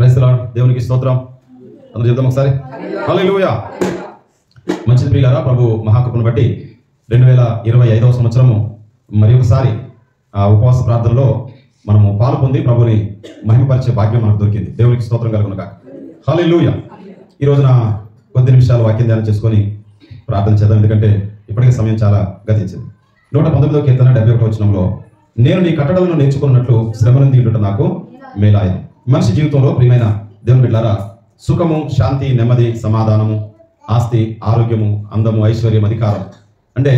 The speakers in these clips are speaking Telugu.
Praise the lord. దేవునికి స్తోత్రం. అందరూ చెప్దాం ఒకసారి హల్లెలూయా. మంచిది ప్రియులారా, ప్రభు మహాకృపను బట్టి 2025వ సంవత్సరము మరి ఒకసారి ఆ ఉపవాస ప్రార్థనలో మనము పాలు పొంది ప్రభుని మహిమపరిచే భాగ్యం మనకు దొరికింది. దేవునికి స్తోత్రం కలుగును గాక. హల్లెలూయా. ఈ రోజున కొద్ది నిమిషాలు వాక్యం ధ్యానం చేసుకొని ప్రార్థన చేద్దాం, ఎందుకంటే ఇప్పటికే సమయం చాలా గతించింది. 119వ కీర్తన 71వ వచనంలో, నేను నీ కట్టడలను నేర్చుకున్నట్లు శ్రమనంది ఉండుట నాకు మేలాయను. మనిషి జీవితంలో ప్రియమైన దేవుని బిడ్డలారా, సుఖము, శాంతి, నెమ్మది, సమాధానము, ఆస్తి, ఆరోగ్యము, అందము, ఐశ్వర్యం, అధికారం అంటే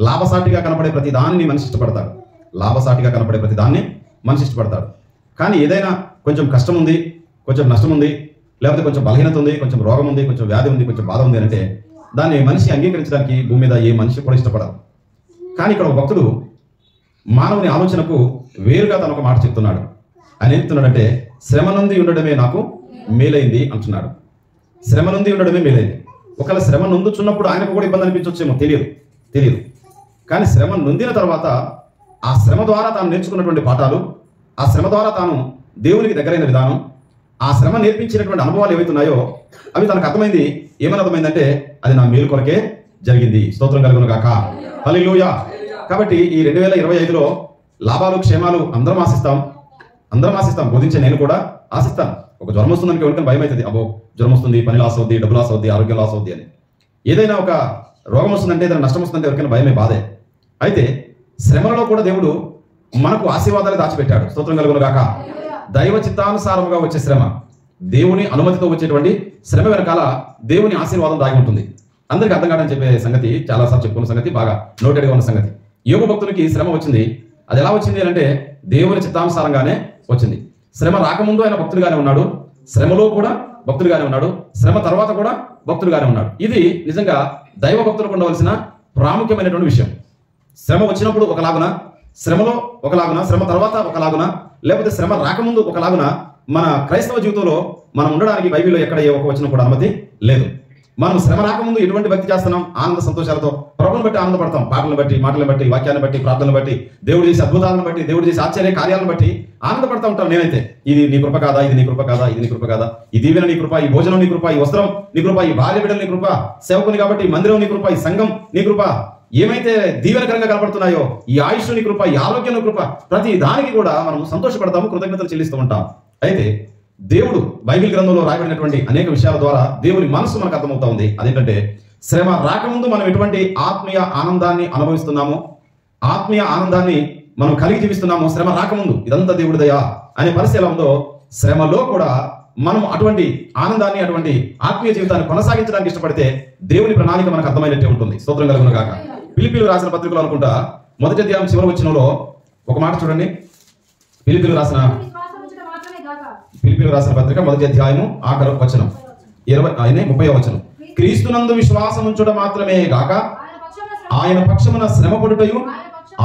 లాభసాటిగా కనపడే ప్రతి దాన్ని మనిషి ఇష్టపడతాడు. లాభసాటిగా కనపడే ప్రతి దాన్ని మనిషి ఇష్టపడతాడు. కానీ ఏదైనా కొంచెం కష్టం ఉంది, కొంచెం నష్టం ఉంది, లేకపోతే కొంచెం బలహీనత ఉంది, కొంచెం రోగం ఉంది, కొంచెం వ్యాధి ఉంది, కొంచెం బాధ ఉంది అంటే దాన్ని మనిషి అంగీకరించడానికి భూమి మీద ఏ మనిషి కూడా ఇష్టపడదు. కానీ ఇక్కడ ఒక భక్తుడు మానవుని ఆలోచనకు వేరుగా తన ఒక మాట చెప్తున్నాడు. ఆయన ఏం చెప్తున్నాడంటే, శ్రమ నుండి ఉండడమే నాకు మేలైంది అంటున్నాడు. శ్రమ నుండి ఉండడమే మేలైంది. ఒకవేళ శ్రమ నొందుచున్నప్పుడు ఆయనకు కూడా ఇబ్బంది అనిపించవచ్చేమో, తెలియదు. కానీ శ్రమ నొందిన తర్వాత ఆ శ్రమ ద్వారా తాను నేర్చుకున్నటువంటి పాఠాలు, ఆ శ్రమ ద్వారా తాను దేవునికి దగ్గరైన విధానం, ఆ శ్రమ నేర్పించినటువంటి అనుభవాలు ఏవైతున్నాయో అవి తనకు అర్థమైంది. ఏమని అర్థమైందంటే, అది నా మేలు కొరకే జరిగింది. స్తోత్రం కలుగును గాక. హల్లెలూయా. కాబట్టి ఈ 2025లో లాభాలు, క్షేమాలు అందరం ఆశిస్తాం. బోధించే నేను కూడా ఆశిస్తాను. ఒక జ్వరం వస్తుందని ఎవరికైనా భయం అవుతుంది. అబ్బో జ్వరం వస్తుంది, పని లాస్ అవుద్ది, డబ్బు లాస్ అవుద్ది, ఆరోగ్యం లాస్ అవుద్ది అని. ఏదైనా ఒక రోగం వస్తుందంటే, ఏదైనా నష్టం వస్తుందంటే ఎవరికైనా భయమే, బాధే. అయితే శ్రమలలో కూడా దేవుడు మనకు ఆశీర్వాదాలు దాచిపెట్టాడు. స్తోత్రం కలుగును గాక. దైవ చిత్తానుసారముగా వచ్చే శ్రమ, దేవుని అనుమతితో వచ్చేటువంటి శ్రమ వెనకాల దేవుని ఆశీర్వాదం దాగి ఉంటుంది. అందరికీ అర్థం కాదని చెప్పే సంగతి, చాలాసార్లు చెప్పుకున్న సంగతి, బాగా నోటెడ్గా ఉన్న సంగతి. యోబు భక్తునికి శ్రమ వచ్చింది. అది ఎలా వచ్చింది అంటే, దేవుని చిత్తానుసారంగానే వచ్చింది. శ్రమ రాకముందు ఆయన భక్తుడిగానే ఉన్నాడు, శ్రమలో కూడా భక్తుడిగానే ఉన్నాడు, శ్రమ తర్వాత కూడా భక్తుడిగానే ఉన్నాడు. ఇది నిజంగా దైవ భక్తులకు ఉండవలసిన ప్రాముఖ్యమైనటువంటి విషయం. శ్రమ వచ్చినప్పుడు ఒకలాగున, శ్రమలో ఒకలాగున, శ్రమ తర్వాత ఒకలాగున, లేకపోతే శ్రమ రాకముందు ఒకలాగున మన క్రైస్తవ జీవితంలో మనం ఉండడానికి బైబిల్లో ఎక్కడ ఏ ఒక వచనం కూడా అనుమతి లేదు. మనం శ్రమ రాకముందు ఎటువంటి భక్తి చేస్తున్నాం? ఆనంద సంతోషాలతో ప్రభువుని బట్టి ఆనందపడతాం. పాటలను బట్టి, మాటలను బట్టి, వాక్యాన్ని బట్టి, ప్రార్థనలు బట్టి, దేవుడు చేసే అద్భుతాలను బట్టి, దేవుడు చేసే ఆశ్చర్య కార్యాలను బట్టి ఆనందపడతా ఉంటాం. నేనైతే ఇది నీ కృప కాదా, ఇది నీ కృప కాదా, ఇది నీ కృప కాదా, ఈ దీవెన నీ కృప, ఈ భోజనం నీ కృప, ఈ వస్త్రం నీ కృప, ఈ భార్య బిడ్డలు నీ కృప, సేవకుని కాబట్టి మందిరం నీ కృప, ఈ సంఘం నీ కృప, ఏమైతే దీవెనకరంగా కనపడుతున్నాయో ఈ ఆయుష్ నీ కృప, ఈ ఆరోగ్యం నీ కృప, ప్రతి దానికి కూడా మనం సంతోషపడతాము, కృతజ్ఞతలు చెల్లిస్తూ ఉంటాం. అయితే దేవుడు బైబిల్ గ్రంథంలో రాయబడినటువంటి అనేక విషయాల ద్వారా దేవుని మనసు మనకు అర్థమవుతా ఉంది. అదేంటంటే, శ్రమ రాకముందు మనం ఎటువంటి ఆత్మీయ ఆనందాన్ని అనుభవిస్తున్నామో, ఆత్మీయ ఆనందాన్ని మనం కలిగి జీవిస్తున్నామో, శ్రమ రాకముందు ఇదంతా దేవుడి దయ అనే పరిస్థితి ఎలా ఉందో, శ్రమలో కూడా మనం అటువంటి ఆనందాన్ని, అటువంటి ఆత్మీయ జీవితాన్ని కొనసాగించడానికి ఇష్టపడితే దేవుని ప్రణాళిక మనకు అర్థమైనట్టే ఉంటుంది. స్తోత్రం కలుగును గాక. ఫిలిప్పీయులకు రాసిన పత్రికలో అనుకుంటా మొదటి అధ్యాయం చివరి వచనంలో ఒక మాట చూడండి. ఫిలిప్పీయులకు రాసిన పత్రిక మొదటి అధ్యాయము ఆఖరి వచనం 30వ వచనం. క్రీస్తునందు విశ్వాసం ఉంచుట మాత్రమే గాక ఆయన పక్షమున శ్రమ పడుటయు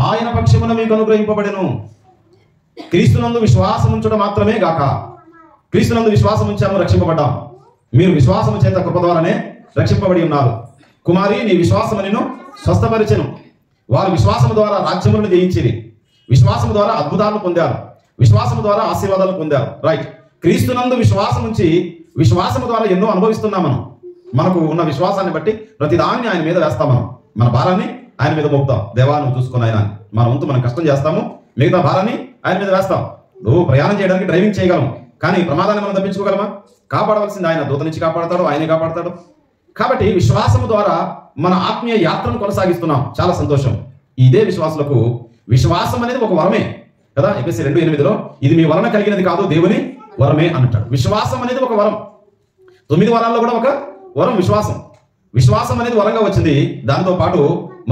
ఆయన పక్షమున మీకు అనుగ్రహింపబడెను. క్రీస్తునందు విశ్వాసం ఉంచుట మాత్రమే గాక. క్రీస్తునందు విశ్వాసం ఉంచాము, రక్షింపబడ్డాం. మీరు విశ్వాసము చేత కృప ద్వారానే రక్షింపబడి ఉన్నారు. కుమారి, నీ విశ్వాసము నిన్ను స్వస్థపరిచెను. వారు విశ్వాసము ద్వారా రాజ్యములను జయించిరి, విశ్వాసము ద్వారా అద్భుతాలను పొందారు, విశ్వాసము ద్వారా ఆశీర్వాదాలు పొందారు. రైట్. క్రీస్తునందు విశ్వాసం ఉంచి విశ్వాసము ద్వారా ఎన్నో అనుభవిస్తున్నాం. మనకు ఉన్న విశ్వాసాన్ని బట్టి ప్రతిదాన్ని ఆయన మీద వేస్తాం. మన భారాన్ని ఆయన మీద మోపుతాం. దేవా నువ్వు చూసుకుని ఆయన, మన వంతు మనం కష్టం చేస్తాము, మిగతా భారాన్ని ఆయన మీద వేస్తాం. నువ్వు ప్రయాణం చేయడానికి డ్రైవింగ్ చేయగలం, కానీ ప్రమాదాన్ని మనం తప్పించుకోగలమా? కాపాడవలసింది ఆయన. దూత నుంచి కాపాడతాడు, ఆయనే కాపాడతాడు. కాబట్టి విశ్వాసము ద్వారా మన ఆత్మీయ యాత్రను కొనసాగిస్తున్నాం. చాలా సంతోషం. ఇదే విశ్వాసులకు విశ్వాసం అనేది ఒక వరమే కదా. ఎఫెసీ 2:8లో ఇది మీ వలన కలిగినది కాదు, దేవుని వరమే అంటాడు. విశ్వాసం అనేది ఒక వరం. 9 వరాల్లో కూడా ఒక వరం విశ్వాసం. విశ్వాసం అనేది వరంగా వచ్చింది. దాంతో పాటు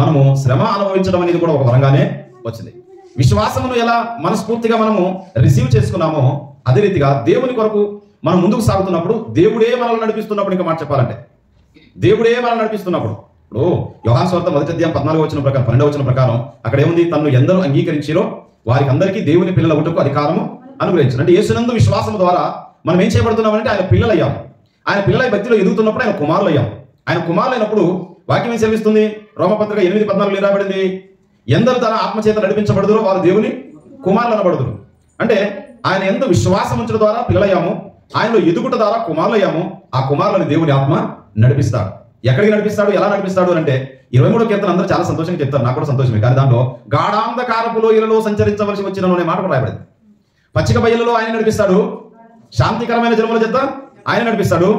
మనము శ్రమ అనుభవించడం అనేది కూడా ఒక వరంగానే వచ్చింది. విశ్వాసమును ఎలా మనస్ఫూర్తిగా మనము రిసీవ్ చేసుకున్నామో, అదే రీతిగా దేవుని కొరకు మనం ముందుకు సాగుతున్నప్పుడు, దేవుడే మనల్ని నడిపిస్తున్నప్పుడు, ఇంకా మాట చెప్పాలంటే దేవుడే మనల్ని నడిపిస్తున్నప్పుడు, ఇప్పుడు యోహాను సువార్త 1వ అధ్యాయం 14వ వచనం ప్రకారం, 12వ వచనం ప్రకారం అక్కడ ఏముంది? తన్ను ఎందరూ అంగీకరించిరో వారికి అందరికీ దేవుని పిల్లల ఉంటకు అధికారము అనుగ్రహించారు. అంటే యేసునందు విశ్వాసము ద్వారా మనం ఏం చేయబడుతున్నామంటే ఆయన పిల్లలయ్యాం. ఆయన పిల్లల భక్తిలో ఎదుగుతున్నప్పుడు ఆయన కుమారులు అయ్యాం. ఆయన కుమారులైనప్పుడు వాక్యం ఏం సెలవిస్తుంది? రోమపత్రిక 8:14 రాబడింది, ఎందరు తన ఆత్మచేత నడిపించబడుదురో వారు దేవుని కుమారులు అనబడుదురు. అంటే ఆయన యందు విశ్వాసం ఉంచడం ద్వారా పిల్లలయ్యాము. ఆయనలో ఎదుగుట ద్వారా కుమారులయ్యాము. ఆ కుమారులని దేవుని ఆత్మ నడిపిస్తాడు. ఎక్కడికి నడిపిస్తాడు, ఎలా నడిపిస్తాడు అంటే 23వ కీర్తన అందరూ చాలా సంతోషంగా చెప్తారు, నాకు కూడా సంతోషమే. కానీ దాంట్లో గాఢాంధకారపు లోయలలో సంచరించవలసి వచ్చిన అనే మాట కూడా రాయబడింది. పచ్చిక బయలులో ఆయన నడిపిస్తాడు, శాంతికరమైన జలముల చేత ఆయన నడిపిస్తాడు,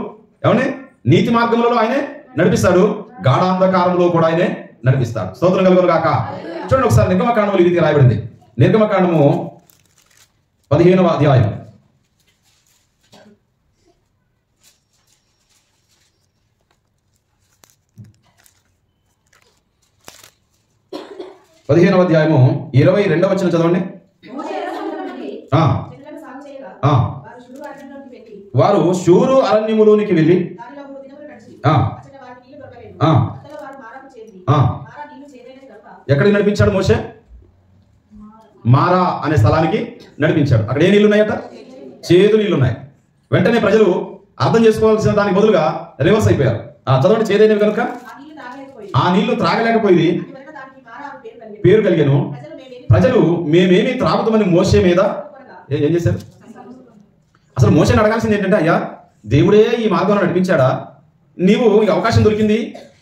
ఏమండి నీతి మార్గములలో ఆయనే నడిపిస్తాడు, గాఢాంధకారంలో కూడా ఆయనే నడిపిస్తాడు. స్తోత్రం కలుగును గాక. చూడండి ఒకసారి నిర్గమకాండములో ఈ రీతిగా రాయబడింది. నిర్గమకాండము 15వ అధ్యాయం 15వ అధ్యాయము 22వ వచనం చదవండి. వారు షూరు అరణ్యములోనికి వెళ్ళి ఎక్కడికి నడిపించాడు మోషే? మారా అనే స్థలానికి నడిపించాడు. అక్కడ ఏ నీళ్లు ఉన్నాయట? చేదు నీళ్లు ఉన్నాయి. వెంటనే ప్రజలు అర్థం చేసుకోవాల్సిన దానికి బదులుగా రివర్స్ అయిపోయారు. చదవండి. చేదైనవి కనుక ఆ నీళ్లు త్రాగలేకపోయింది, పేరు కలిగాను. ప్రజలు మేమేమి త్రాగుతామని మోషే మీద ఏం చేశారు? అసలు మోషేని అడగాల్సింది ఏంటంటే, అయ్యా దేవుడే ఈ మార్గంలో నడిపించాడా? నీవు ఈ అవకాశం దొరికింది,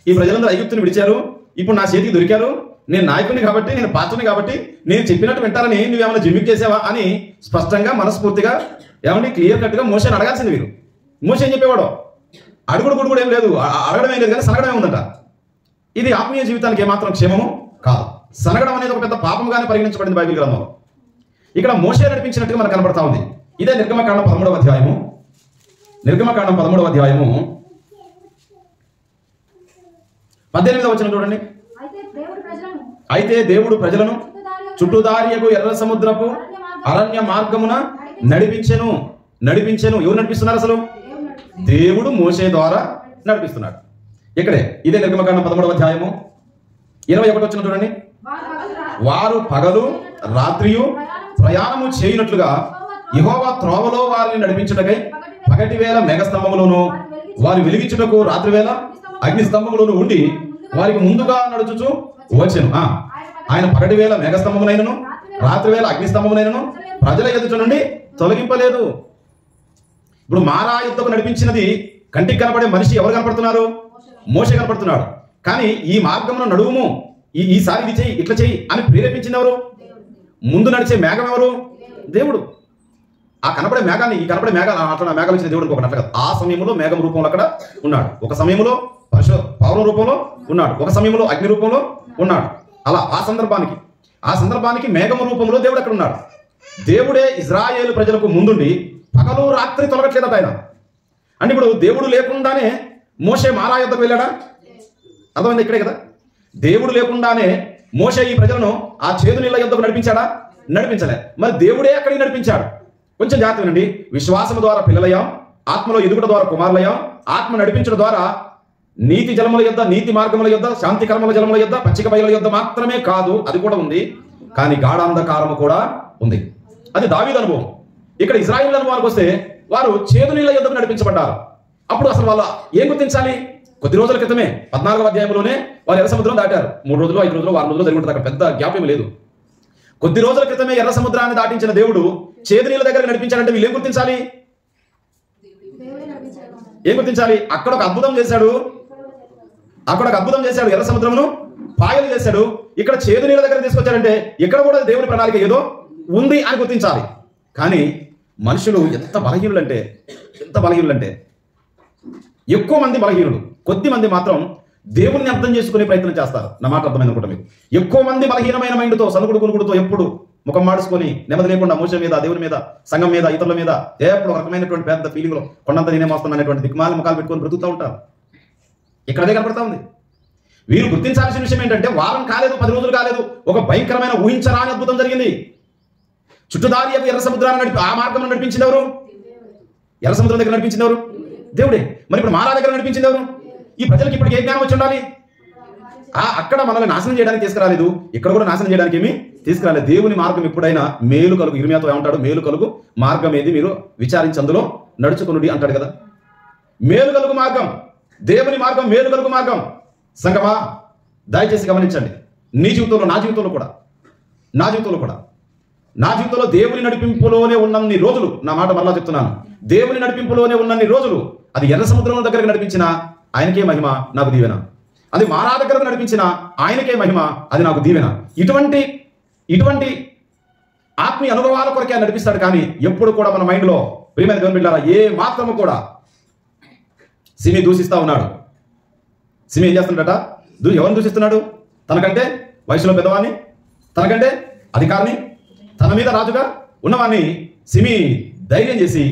ఈ ప్రజలందరూ ఐగుప్తుని విడిచారు, ఇప్పుడు నా చేతికి దొరికారు, నేను నాయకుడిని కాబట్టి, నేను పాత్రని కాబట్టి నేను చెప్పినట్టు వింటారని నువ్వేమైనా జిమ్మిక్ చేసావా అని స్పష్టంగా మనస్ఫూర్తిగా ఏమంటే క్లియర్ కట్ గా మోషేని అడగాల్సింది. మీరు మోషే ఏం చెప్పేవాడు? అడుగుడు గుడు కూడా ఏం లేదు, అడగడం ఏం లేదు, కానీ సనగడమే ఉందట. ఇది ఆత్మీయ జీవితానికి ఏమాత్రం క్షేమము కాదు. సనగడం అనేది ఒక పెద్ద పాపంగానే పరిగణించబడింది బైబిల్ గ్రంథంలో. ఇక్కడ మోషే నడిపించినట్టుగా మనకు కనబడతా ఉంది. ఇదే నిర్గమకాండం 13వ అధ్యాయము. నిర్గమకాండం 13వ అధ్యాయము 18వ వచనం చూడండి. అయితే దేవుడు ప్రజలను చుట్టుదారియకు ఎర్ర సముద్రపు అరణ్య మార్గమున నడిపించెను. ఎవరు నడిపిస్తున్నారు? అసలు దేవుడు మోషే ద్వారా నడిపిస్తున్నాడు. ఇక్కడే ఇదే నిర్గమకాండం 13వ అధ్యాయము 21వ వచనం చూడండి. వారు పగలు రాత్రియు ప్రయాణము చేయనట్లుగా యెహోవా త్రోవలో వారిని నడిపించుటకై పగటి వేళ మేఘస్తంభములోను వారి వెలిగించుటకు రాత్రి వేళ అగ్ని స్తంభములోను ఉండి వారికి ముందుగా నడుచుచు వచ్చెను. ఆయన పగటి వేళ మేఘస్తంభమునైనను రాత్రి వేళ అగ్ని స్తంభమునైనను ప్రజల ఎదుట నుండి తొలగింపలేదు. ఇప్పుడు మారా యుద్ధకు నడిపించినది కంటికి కనపడే మనిషి ఎవరు కనపడుతున్నారు? మోషే కనపడుతున్నాడు. కానీ ఈ మార్గంలో నడువుము, ఈసారి ఇది చెయ్యి, ఇట్లా చెయ్యి అని ప్రేరేపించింది ఎవరు? ముందు నడిచే మేఘం ఎవరు? దేవుడు. ఆ కనపడే మేఘాన్ని, ఈ కనపడే మేఘాలు అట్లా మేఘాలు ఇచ్చిన దేవుడికి ఒకటి కాదు. ఆ సమయంలో మేఘం రూపంలో అక్కడ ఉన్నాడు, ఒక సమయంలో పౌరం రూపంలో ఉన్నాడు, ఒక సమయంలో అగ్ని రూపంలో ఉన్నాడు. అలా ఆ సందర్భానికి మేఘం రూపంలో దేవుడు అక్కడ ఉన్నాడు. దేవుడే ఇజ్రాయేలు ప్రజలకు ముందుండి పగలు రాత్రి తొలగట్లేదట ఆయన. అంటే ఇప్పుడు దేవుడు లేకుండానే మోషే మారా యుద్ధకు వెళ్ళాడా? అర్థమైంది ఇక్కడే కదా. దేవుడు లేకుండానే మోషే ఈ ప్రజలను ఆ చేదు నీళ్ళ యుద్ధకు నడిపించాడా? నడిపించలే. మరి దేవుడే అక్కడికి నడిపించాడు. కొంచెం జాగ్రత్త వినండి. విశ్వాసం ద్వారా పిల్లలయ్యాం, ఆత్మలో ఎదుగుట ద్వారా కుమారులయ్యాం. ఆత్మ నడిపించడం ద్వారా నీతి జలముల యొద్ద, నీతి మార్గముల యొద్ద, శాంతి కర్మల జలముల యొద్ద, పచ్చిక బయలుల యొద్ద మాత్రమే కాదు, అది కూడా ఉంది, కానీ గాఢాంధకారము కూడా ఉంది. అది దావీదు అనుభవం. ఇక్కడ ఇశ్రాయేలు అనుభవానికి వస్తే వారు చేదు నీళ్ళ యొద్దకు నడిపించబడ్డారు. అప్పుడు అసలు వాళ్ళ ఏం గుర్తించాలి? కొద్ది రోజుల క్రితమే 14వ అధ్యాయంలోనే వారు ఎర్ర సముద్రం దాటారు. 3 రోజులు 5 రోజులు 6 రోజులు జరిగి ఉంటుంది. అక్కడ పెద్ద గ్యాప్ ఏమి లేదు. కొద్ది రోజుల క్రితమే ఎర్ర సముద్రాన్ని దాటించిన దేవుడు చేదు నీళ్ళ దగ్గర నడిపించాడంటే వీళ్ళు ఏం గుర్తించాలి? అక్కడ ఒక అద్భుతం చేశాడు. ఎర్ర సముద్రమును పాయలు చేశాడు. ఇక్కడ చేదు నీళ్ళ దగ్గర తీసుకొచ్చాడంటే ఇక్కడ కూడా దేవుడి ప్రణాళిక ఏదో ఉంది అని గుర్తించాలి. కానీ మనుషులు ఎంత బలహీనులంటే ఎక్కువ మంది బలహీనులు, కొద్ది మంది మాత్రం దేవుణ్ణి అర్థం చేసుకునే ప్రయత్నం చేస్తారు. నా మాట అర్థమైంది అనుకుంటా మీకు. ఎక్కువ మంది బలహీనమైన మైండ్తో, సనుకుడు కొనుకుడుతో ఎప్పుడు ముఖం మాడుచుకొని నెమ్మది లేకుండా మోషే మీద, దేవుని మీద, సంఘం మీద, ఇతరుల మీద ఎప్పుడు ఒక రకమైనటువంటి పెద్ద ఫీలింగ్లో కొండంత నేనేమొస్తున్నా అనేటువంటి దిక్కుమాల ముఖాలు పెట్టుకొని బ్రతుకుతూ ఉంటారు. ఇక్కడే కనపడతా ఉంది. వీరు గుర్తించాల్సిన విషయం ఏంటంటే, వారం కాలేదు, 10 రోజులు కాలేదు, ఒక భయంకరమైన ఊహించరాని అద్భుతం జరిగింది. చుట్టుదారి ఎర్ర సముద్రాన్ని ఆ మార్గంలో నడిపించింది ఎవరు? ఎర్ర సముద్రం దగ్గర నడిపించింది ఎవరు? దేవుడే. మరి ఇప్పుడు మారా దగ్గర నడిపించింది ఎవరు? ఈ ప్రజలకు ఇప్పటికి ఏ జ్ఞానం వచ్చి ఉండాలి? అక్కడ మనల్ని నాశనం చేయడానికి తీసుకురాలేదు, ఇక్కడ కూడా నాశనం చేయడానికి ఏమీ తీసుకురాలేదు. దేవుని మార్గం ఎప్పుడైనా మేలు కలుగు, ఇర్మియాతో ఏమంటాడు? మేలు కలుగు మార్గం ఏది మీరు విచారించి అందులో నడుచుకునుడి అంటాడు కదా. మేలు కలుగు మార్గం, దేవుని మార్గం, మేలు కలుగు మార్గం. సంగమా, దయచేసి గమనించండి. నీ జీవితంలో, నా జీవితంలో కూడా నా జీవితంలో దేవుని నడిపింపులోనే ఉన్నన్ని రోజులు, నా మాట మరలా చెప్తున్నాను, దేవుని నడిపింపులోనే ఉన్నన్ని రోజులు అది ఎర్ర సముద్రం దగ్గరకు నడిపించిన ఆయనకే మహిమ, నాకు దీవెన. అది మారా దగ్గరకు నడిపించిన ఆయనకే మహిమ, అది నాకు దీవెన. ఇటువంటి ఆత్మీయ అనుభవాల కొరకే నడిపిస్తాడు. కానీ ఎప్పుడు కూడా మన మైండ్లో ప్రియమైన దేవుని బిడ్డలారా ఏ మాత్రము కూడా సిమి దూషిస్తా ఉన్నాడు. సిమి ఏం చేస్తున్నాడట? ఎవరిని దూషిస్తున్నాడు? తనకంటే వయసులో పెద్దవాడిని, తనకంటే అధికారిని, తన మీద రాజుగా ఉన్నవాడిని సిమి ధైర్యం చేసి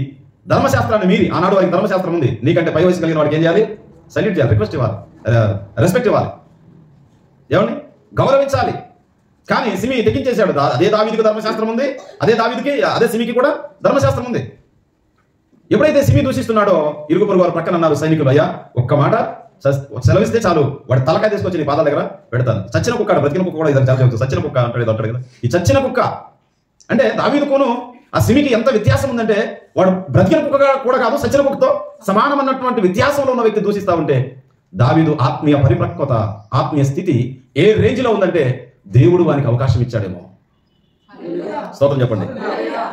ధర్మశాస్త్రాన్ని మీరి, ఆనాడు వారికి ధర్మశాస్త్రం ఉంది, నీకంటే పై వయసు కలిగిన వాడికి ఏం చేయాలి? సల్యూట్ చేయాలి, రిక్వెస్ట్ ఇవ్వాలి, రెస్పెక్ట్ ఇవ్వాలి, ఏమండి గౌరవించాలి. కానీ సిమి తెగించేశాడు. అదే దావీదుకి ధర్మశాస్త్రం ఉంది, అదే సిమికి కూడా ధర్మశాస్త్రం ఉంది. ఎప్పుడైతే సిమి దూషిస్తున్నాడో ఇరుగు పొరుగు వారు ప్రక్కన అన్నారు సైనికులు, అయ్యా ఒక్క మాట సెలవిస్తే చాలు, వాడి తలకాయ తీసుకొచ్చి నీ పాదాల దగ్గర పెడతాను. చచ్చిన కుక్క, బ్రతికిన కుక్క కూడా ఇద్దరు చాలా చెబుతుంది. చచ్చిన కుక్క అంటాడు కదా, ఈ చచ్చిన కుక్క అంటే దావీదుకును ఆ సిమికి ఎంత వ్యత్యాసం ఉందంటే, వాడు బ్రతికిన కుక్క కూడా కాదు, చచ్చిన కుక్కతో సమానం అన్నటువంటి వ్యత్యాసంలో ఉన్న వ్యక్తి దూషిస్తా ఉంటే, దావీదు ఆత్మీయ పరిపక్వత, ఆత్మీయ స్థితి ఏ రేంజ్ లో ఉందంటే దేవుడు వానికి అవకాశం ఇచ్చాడేమో. స్తోత్రం చెప్పండి.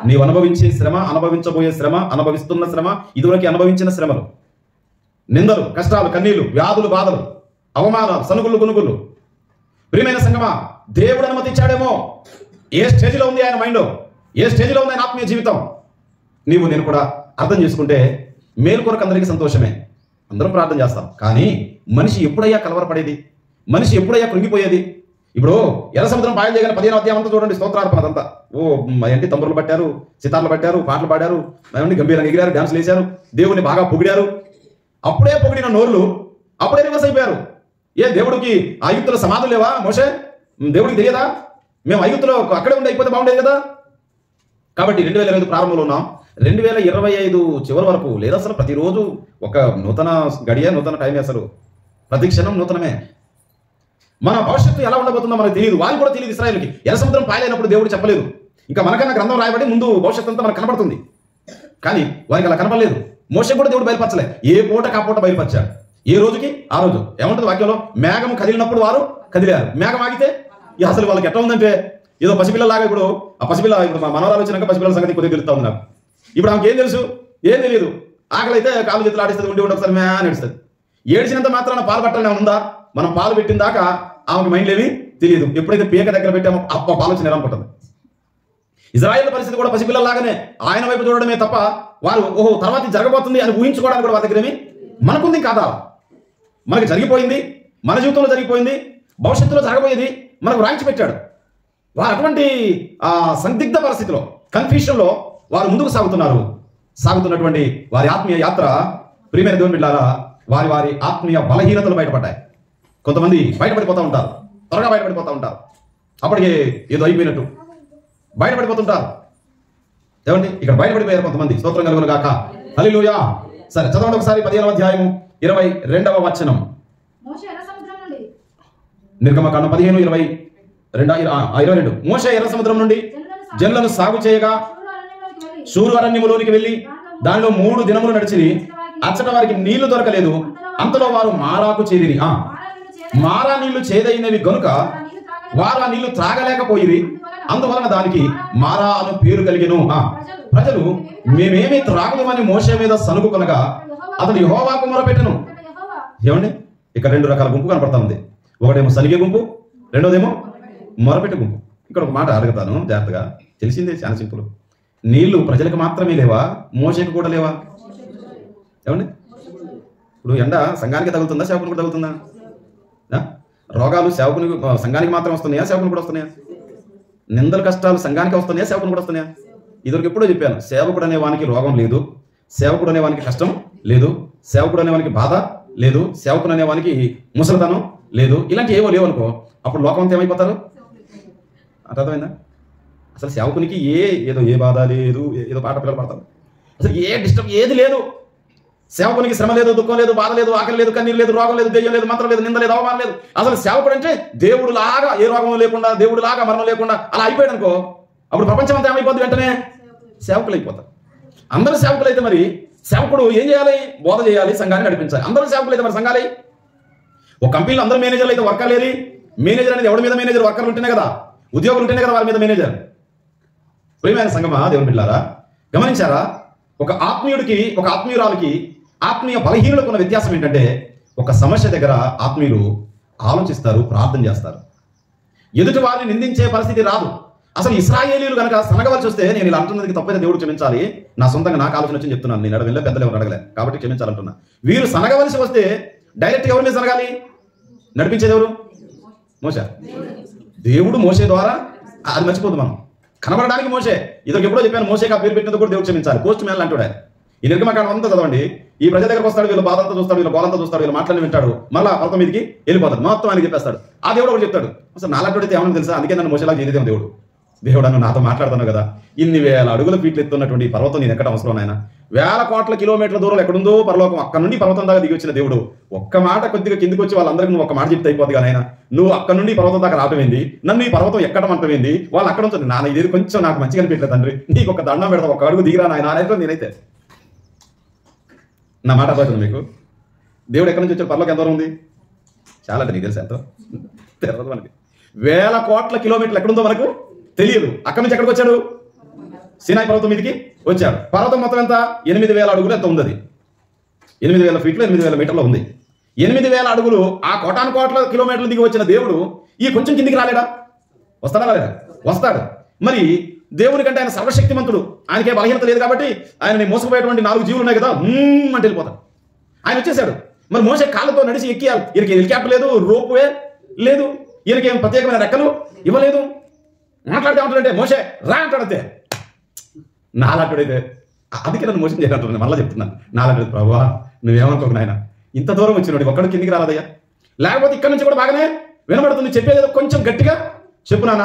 నీవు అనుభవించే శ్రమ, అనుభవించబోయే శ్రమ, అనుభవిస్తున్న శ్రమ, ఇదివరకు అనుభవించిన శ్రమలు, నిందలు, కష్టాలు, కన్నీళ్లు, వ్యాధులు, బాధలు, అవమానాలు, సనుగులు, గునుగులు, ప్రియమైన సంగమా దేవుడు అనుమతించాడేమో. ఏ స్టేజ్లో ఉంది ఆయన మైండ్, ఏ స్టేజ్లో ఉంది ఆయన ఆత్మీయ జీవితం, నీవు నేను కూడా అర్థం చేసుకుంటే మేలు కొరకు అందరికీ సంతోషమే, అందరం ప్రార్థన చేస్తాం. కానీ మనిషి ఎప్పుడయ్యా కలవరపడేది? మనిషి ఎప్పుడయ్యా కృంగిపోయేది? ఇప్పుడు ఎర్ర సముద్రం పాయలు చేయగానే 15వ అధ్యాయం అంతా చూడండి, స్తోత్రార్పణ అదంతా. ఏంటి తంబురులు పట్టారు, సితార్లు పట్టారు, పాటలు పాడారు, గంభీరంగా ఎగిరారు, డాన్సులు వేశారు, దేవుని బాగా పొగిడారు. అప్పుడే పొగిడిన నోర్లు అప్పుడే రివర్స్ అయిపోయారు. ఏ దేవుడికి ఐగుప్తుల సమాధులు లేవా? మోషే దేవుడికి తెలియదా? మేము ఐగుప్తులో అక్కడే ఉండి అయిపోతే బాగుండేది కదా. కాబట్టి 2025 ప్రారంభంలో ఉన్నాం, 2025 చివరి వరకు లేదా అసలు ప్రతిరోజు ఒక నూతన గడియ, నూతన టైం, అసలు ప్రతి క్షణం నూతనమే. మన భవిష్యత్తు ఎలా ఉండబోతుందో మనకు తెలియదు, వాళ్ళు కూడా తెలియదు. ఇశ్రాయేలుకి ఎర్ర సముద్రం పాయలైనప్పుడు దేవుడు చెప్పలేదు. ఇంకా మనకన్నా గ్రంథం రాయబడి ముందు భవిష్యత్తు అంతా మనకు కనబడుతుంది, కానీ వారికి అలా కనబడలేదు. మోషే కూడా దేవుడు బయలుపరచలే, ఏ పూట కాపూట బయలుపరిచాడు, ఏ రోజుకి ఆ రోజు. ఏమంటుంది వాక్యంలో? మేఘం కదిలినప్పుడు వారు కదిలారు, మేఘం ఆగితే అసలు వాళ్ళకి ఎట్లా ఉందంటే ఏదో పసిపిల్లలాగా. ఇప్పుడు ఆ పసిపిల్ల, ఇప్పుడు మా మనవరాలు వచ్చినాక పసిపిల్లల సంగతి కొద్దిగా తెలుస్తా ఉంది నాకు. ఇప్పుడు ఆమెకి ఏం తెలుసు? ఏం తెలియదు. ఆకలి అయితే కాలు చేతులు ఆడిస్తుంది, ఉండి ఒకసారి మే అని ఏడుస్తుంది. ఏడిచినంత మాత్రాన పాలు పట్టాలనే ఉందా? మనం పాలు పెట్టిన దాకా ఆమెకి మైండ్ ఏవి తెలియదు. ఎప్పుడైతే పీక దగ్గర పెట్టామో అప్ప పాలు వచ్చి అనుకుంటుంది. ఇజ్రాయేల్ పరిస్థితి కూడా పసిపిల్లలాగానే ఆయన వైపు చూడడమే తప్ప వారు ఓహో తర్వాత జరగబోతుంది అని ఊహించుకోవడానికి కూడా వారి దగ్గరేమి మనకుంది కాదా. మనకి జరిగిపోయింది, మన జీవితంలో జరిగిపోయింది, భవిష్యత్తులో జరగబోయేది మనకు రాయించి పెట్టాడు. వారు అటువంటి సందిగ్ధ పరిస్థితిలో, కన్ఫ్యూషన్లో వారు ముందుకు సాగుతున్నటువంటి వారి ఆత్మీయ యాత్ర, ప్రియమైన దేవుని బిడ్డలారా, వారి ఆత్మీయ బలహీనతలు బయటపడ్డాయి. కొంతమంది బయటపడిపోతూ ఉంటారు, త్వరగా బయటపడిపోతూ ఉంటారు, అప్పటికే ఏదో అయిపోయినట్టు బయటపడిపోతుంటారు. ఏమండి ఇక్కడ బయటపడిపోయారు కొంతమంది. స్తోత్రం కలుగును గాక. హల్లెలూయా. సరే చదవండి ఒకసారి 15వ అధ్యాయం 22వ వచనం. నిర్గమకాండం 15:22. మోషే ఎర్ర సముద్రం నుండి జనులను సాగు చేయగా షూరు అరణ్యములోనికి వెళ్లి దానిలో 3 దినములు నడిచి అచ్చట వారికి నీళ్లు దొరకలేదు. అంతలో వారు మారాకు చేరిరి. మారా నీళ్లు చేదైనవి గనుక వారు ఆ నీళ్లు త్రాగలేకపోయిరి. అందువలన దానికి మారా అను పేరు కలిగెను. ప్రజలు మేమేమి త్రాగుదమని మోషే మీద సనుగు కొనగా అతడు యెహోవాకు మొరపెట్టెను. ఏమండి ఇక్కడ 2 రకాల గుంపు కనపడతా ఉంది. ఒకటేమో సలిగే గుంపు, రెండోదేమో మొరపెట్టే గుంపు. ఇక్కడ ఒక మాట అడుగుతాను జాగ్రత్తగా, తెలిసిందే, చాలా సింపుల్. నీళ్లు ప్రజలకు మాత్రమే లేవా? మోషేకు కూడా లేవా? ఏమండి ఇప్పుడు ఎండ సంఘానికి తగులుతుందా, సేవకునికి కూడా తగులుతుందా? రోగాలు సంఘానికి మాత్రం వస్తున్నాయా, సేవకునికి కూడా వస్తున్నాయా? నిందల కష్టాలు సంఘానికి వస్తున్నాయా, సేవకునికి కూడా వస్తున్నాయా? ఇదివరకు ఎప్పుడో చెప్పాను, సేవకుడు అనే వానికి రోగం లేదు, సేవకుడు అనే వానికి కష్టం లేదు, సేవకుడు అనే వానికి బాధ లేదు, సేవకుడు అనే వానికి ముసలితనం లేదు, ఇలాంటి ఏవో లేవు అనుకో, అప్పుడు లోకం అంతా ఏమైపోతారు? అర్థమైందా? అసలు సేవకునికి ఏదో ఏ బాధ లేదు, ఏదో పాట పిల్లలు పడతారు, అసలు ఏ డిస్టర్బ్ ఏది లేదు. సేవకునికి శ్రమ లేదు, దుఃఖం లేదు, బాధ లేదు, ఆకలి లేదు, కన్నీరు లేదు, రోగం లేదు, దెయ్యం లేదు, మంత్రం లేదు, నింద లేదు, అవమానం లేదు. అసలు సేవకుడు అంటే దేవుడు లాగా, ఏ రోగం లేకుండా, దేవుడు లాగా, మరణం లేకుండా అలా అయిపోయాడు అనుకో, అప్పుడు ప్రపంచం అంతా ఏమైపోద్ది? వెంటనే సేవకులు అయిపోతారు. అందరూ సేవకులు అయితే మరి సేవకుడు ఏం చేయాలి? బోధ చేయాలి, సంఘాన్ని నడిపించాలి. అందరూ సేవకులు అయితే మరి సంఘాలి. ఒక కంపెనీలో అందరూ మేనేజర్లు అయితే వర్కర్లు ఏరి? మేనేజర్ అనేది ఎవరి మీద మేనేజర్? వర్కర్లు ఉంటేనే కదా, ఉద్యోగులు ఉంటేనే కదా వారి మీద మేనేజర్. ప్రియమైన సంగమా, దేవుని బిడ్డలారా, గమనించారా? ఒక ఆత్మీయుడికి, ఒక ఆత్మీయురాలకి, ఆత్మీయ బలహీనులకు ఉన్న వ్యత్యాసం ఏంటంటే, ఒక సమస్య దగ్గర ఆత్మీయులు ఆలోచిస్తారు, ప్రార్థన చేస్తారు. ఎదుటి వారిని నిందించే పరిస్థితి రాదు. అసలు ఇశ్రాయేలీయులు కనుక సనగవలసి వస్తే, నేను ఇలా అంటున్నది తప్పైతే దేవుడు క్షమించాలి, నా సొంతంగా నాకు ఆలోచన వచ్చి చెప్తున్నాను, నేను వెళ్ళే పెద్దలు ఎవరు అడగలే కాబట్టి క్షమించాలంటున్నా. వీరు సనగవలసి వస్తే డైరెక్ట్ ఎవరి మీద సనగాలి? నడిపించేది ఎవరు? మోషే. దేవుడు మోషే ద్వారా, అది మర్చిపోదు మనం, కనబడడానికి మోషే. ఇదొక ఎప్పుడో చెప్పాను, మోషేకి ఆ పేరు పెట్టినందుకు కూడా దేవుడు క్షమించాలి. పోస్ట్ మ్యాన్ లాంటి ఈ నిర్గమకాండం అంతా చదవండి. ఈ ప్రజల దగ్గరకు వస్తాడు, వీళ్ళు బాధంతా చూస్తాడు, వీళ్ళు గోలంతా చూస్తాడు, వీళ్ళు మాటలు వింటాడు, మళ్ళీ పర్వతం మీదకి వెళ్ళిపోతాడు, మొత్తం ఆయనకి చెప్పేస్తాడు. ఆ దేవుడు ఒకటి చెప్తాడు, అసలు నాలాంటి ఏమన్నా తెలుసా, అందుకే నన్ను మోసేలా చేయలేదేమో దేవుడు. దేవుడు అన్న నాతో మాట్లాడుతున్నావు కదా, ఇన్ని వేల అడుగుల ఫీట్లు ఎత్తున్నటువంటి ఈ పర్వతం నేను ఎక్కడ అవసరం ఆయన, వేల కోట్ల కిలోమీటర్ల దూరం ఎక్కడుందో పరలోకం, అక్కడ నుండి పర్వతం దాకా దిగి వచ్చిన దేవుడు ఒక్క మాట కొద్దిగా కిందికి వచ్చి వాళ్ళందరికీ నువ్వు ఒక మాట చెప్తే అయిపోద్ది కానీ ఆయన, నువ్వు అక్కడ నుండి పర్వతం దాకా రావటం ఏంది, నన్ను ఈ పర్వతం ఎక్కడం అంటమేంది, వాళ్ళు అక్కడ ఉంటుంది. నాన్న ఇది కొంచెం నాకు మంచిగా అనిపించలేదు తండ్రి, నీకు ఒక దండం పెడతా, ఒక అడుగు దిగిరా నాయన అనేది నేనైతే. నా మాట అర్థమవుతుంది మీకు? దేవుడు ఎక్కడి నుంచి వచ్చాడు, పర్లోకి ఎంత దూరం ఉంది? చాలా అంటే నీకు తెలుసు ఎంతో తెలియదు మనకి. వేల కోట్ల కిలోమీటర్లు ఎక్కడుందో మనకు తెలియదు. అక్కడి నుంచి ఎక్కడికి వచ్చాడు? సినాయి పర్వతం మీదకి వచ్చాడు. పర్వతం మొత్తం ఎంత? 8,000 అడుగులు ఎంత ఉంది? 8,000 ఫీట్లు, 8,000 మీటర్లు ఉంది. 8,000 అడుగులు ఆ కోటాను కోట్ల కిలోమీటర్లు దిగి వచ్చిన దేవుడు ఈ కొంచెం కిందికి రాలేడా? వస్తాడా రాలేడా? వస్తాడు. మరి దేవుని కంటే ఆయన సర్వశక్తిమంతుడు, ఆయనకే బలహీనత లేదు కాబట్టి ఆయన మోసపోయేటువంటి 4 జీవులు ఉన్నాయి కదా, అంటే వెళ్ళిపోతాడు. ఆయన వచ్చేసాడు. మరి మోసే కాళ్ళతో నడిచి ఎక్కియాలి. ఈయనకి హెలికాప్టర్ లేదు, రోప్వే లేదు, ఈయనకి ఏం ప్రత్యేకమైన రెక్కలు ఇవ్వలేదు. మాట్లాడితే ఏమంటాడంటే, మోసే రా అంటాడంతే. నాలాంటిదైతే అందుకే నన్ను మోసం చేయాలంటున్నాను, మళ్ళీ చెప్తున్నాను. నాలాంటిది ప్రభువా నువ్వేమనుకోకు నాయన, ఇంత దూరం వచ్చినాడు ఒక్కడు కిందికి రాలేదయ్యా, లేకపోతే ఇక్కడ నుంచి కూడా బాగానే వినబడుతుంది, చెప్పేది కొంచెం గట్టిగా చెప్పు నాన్న.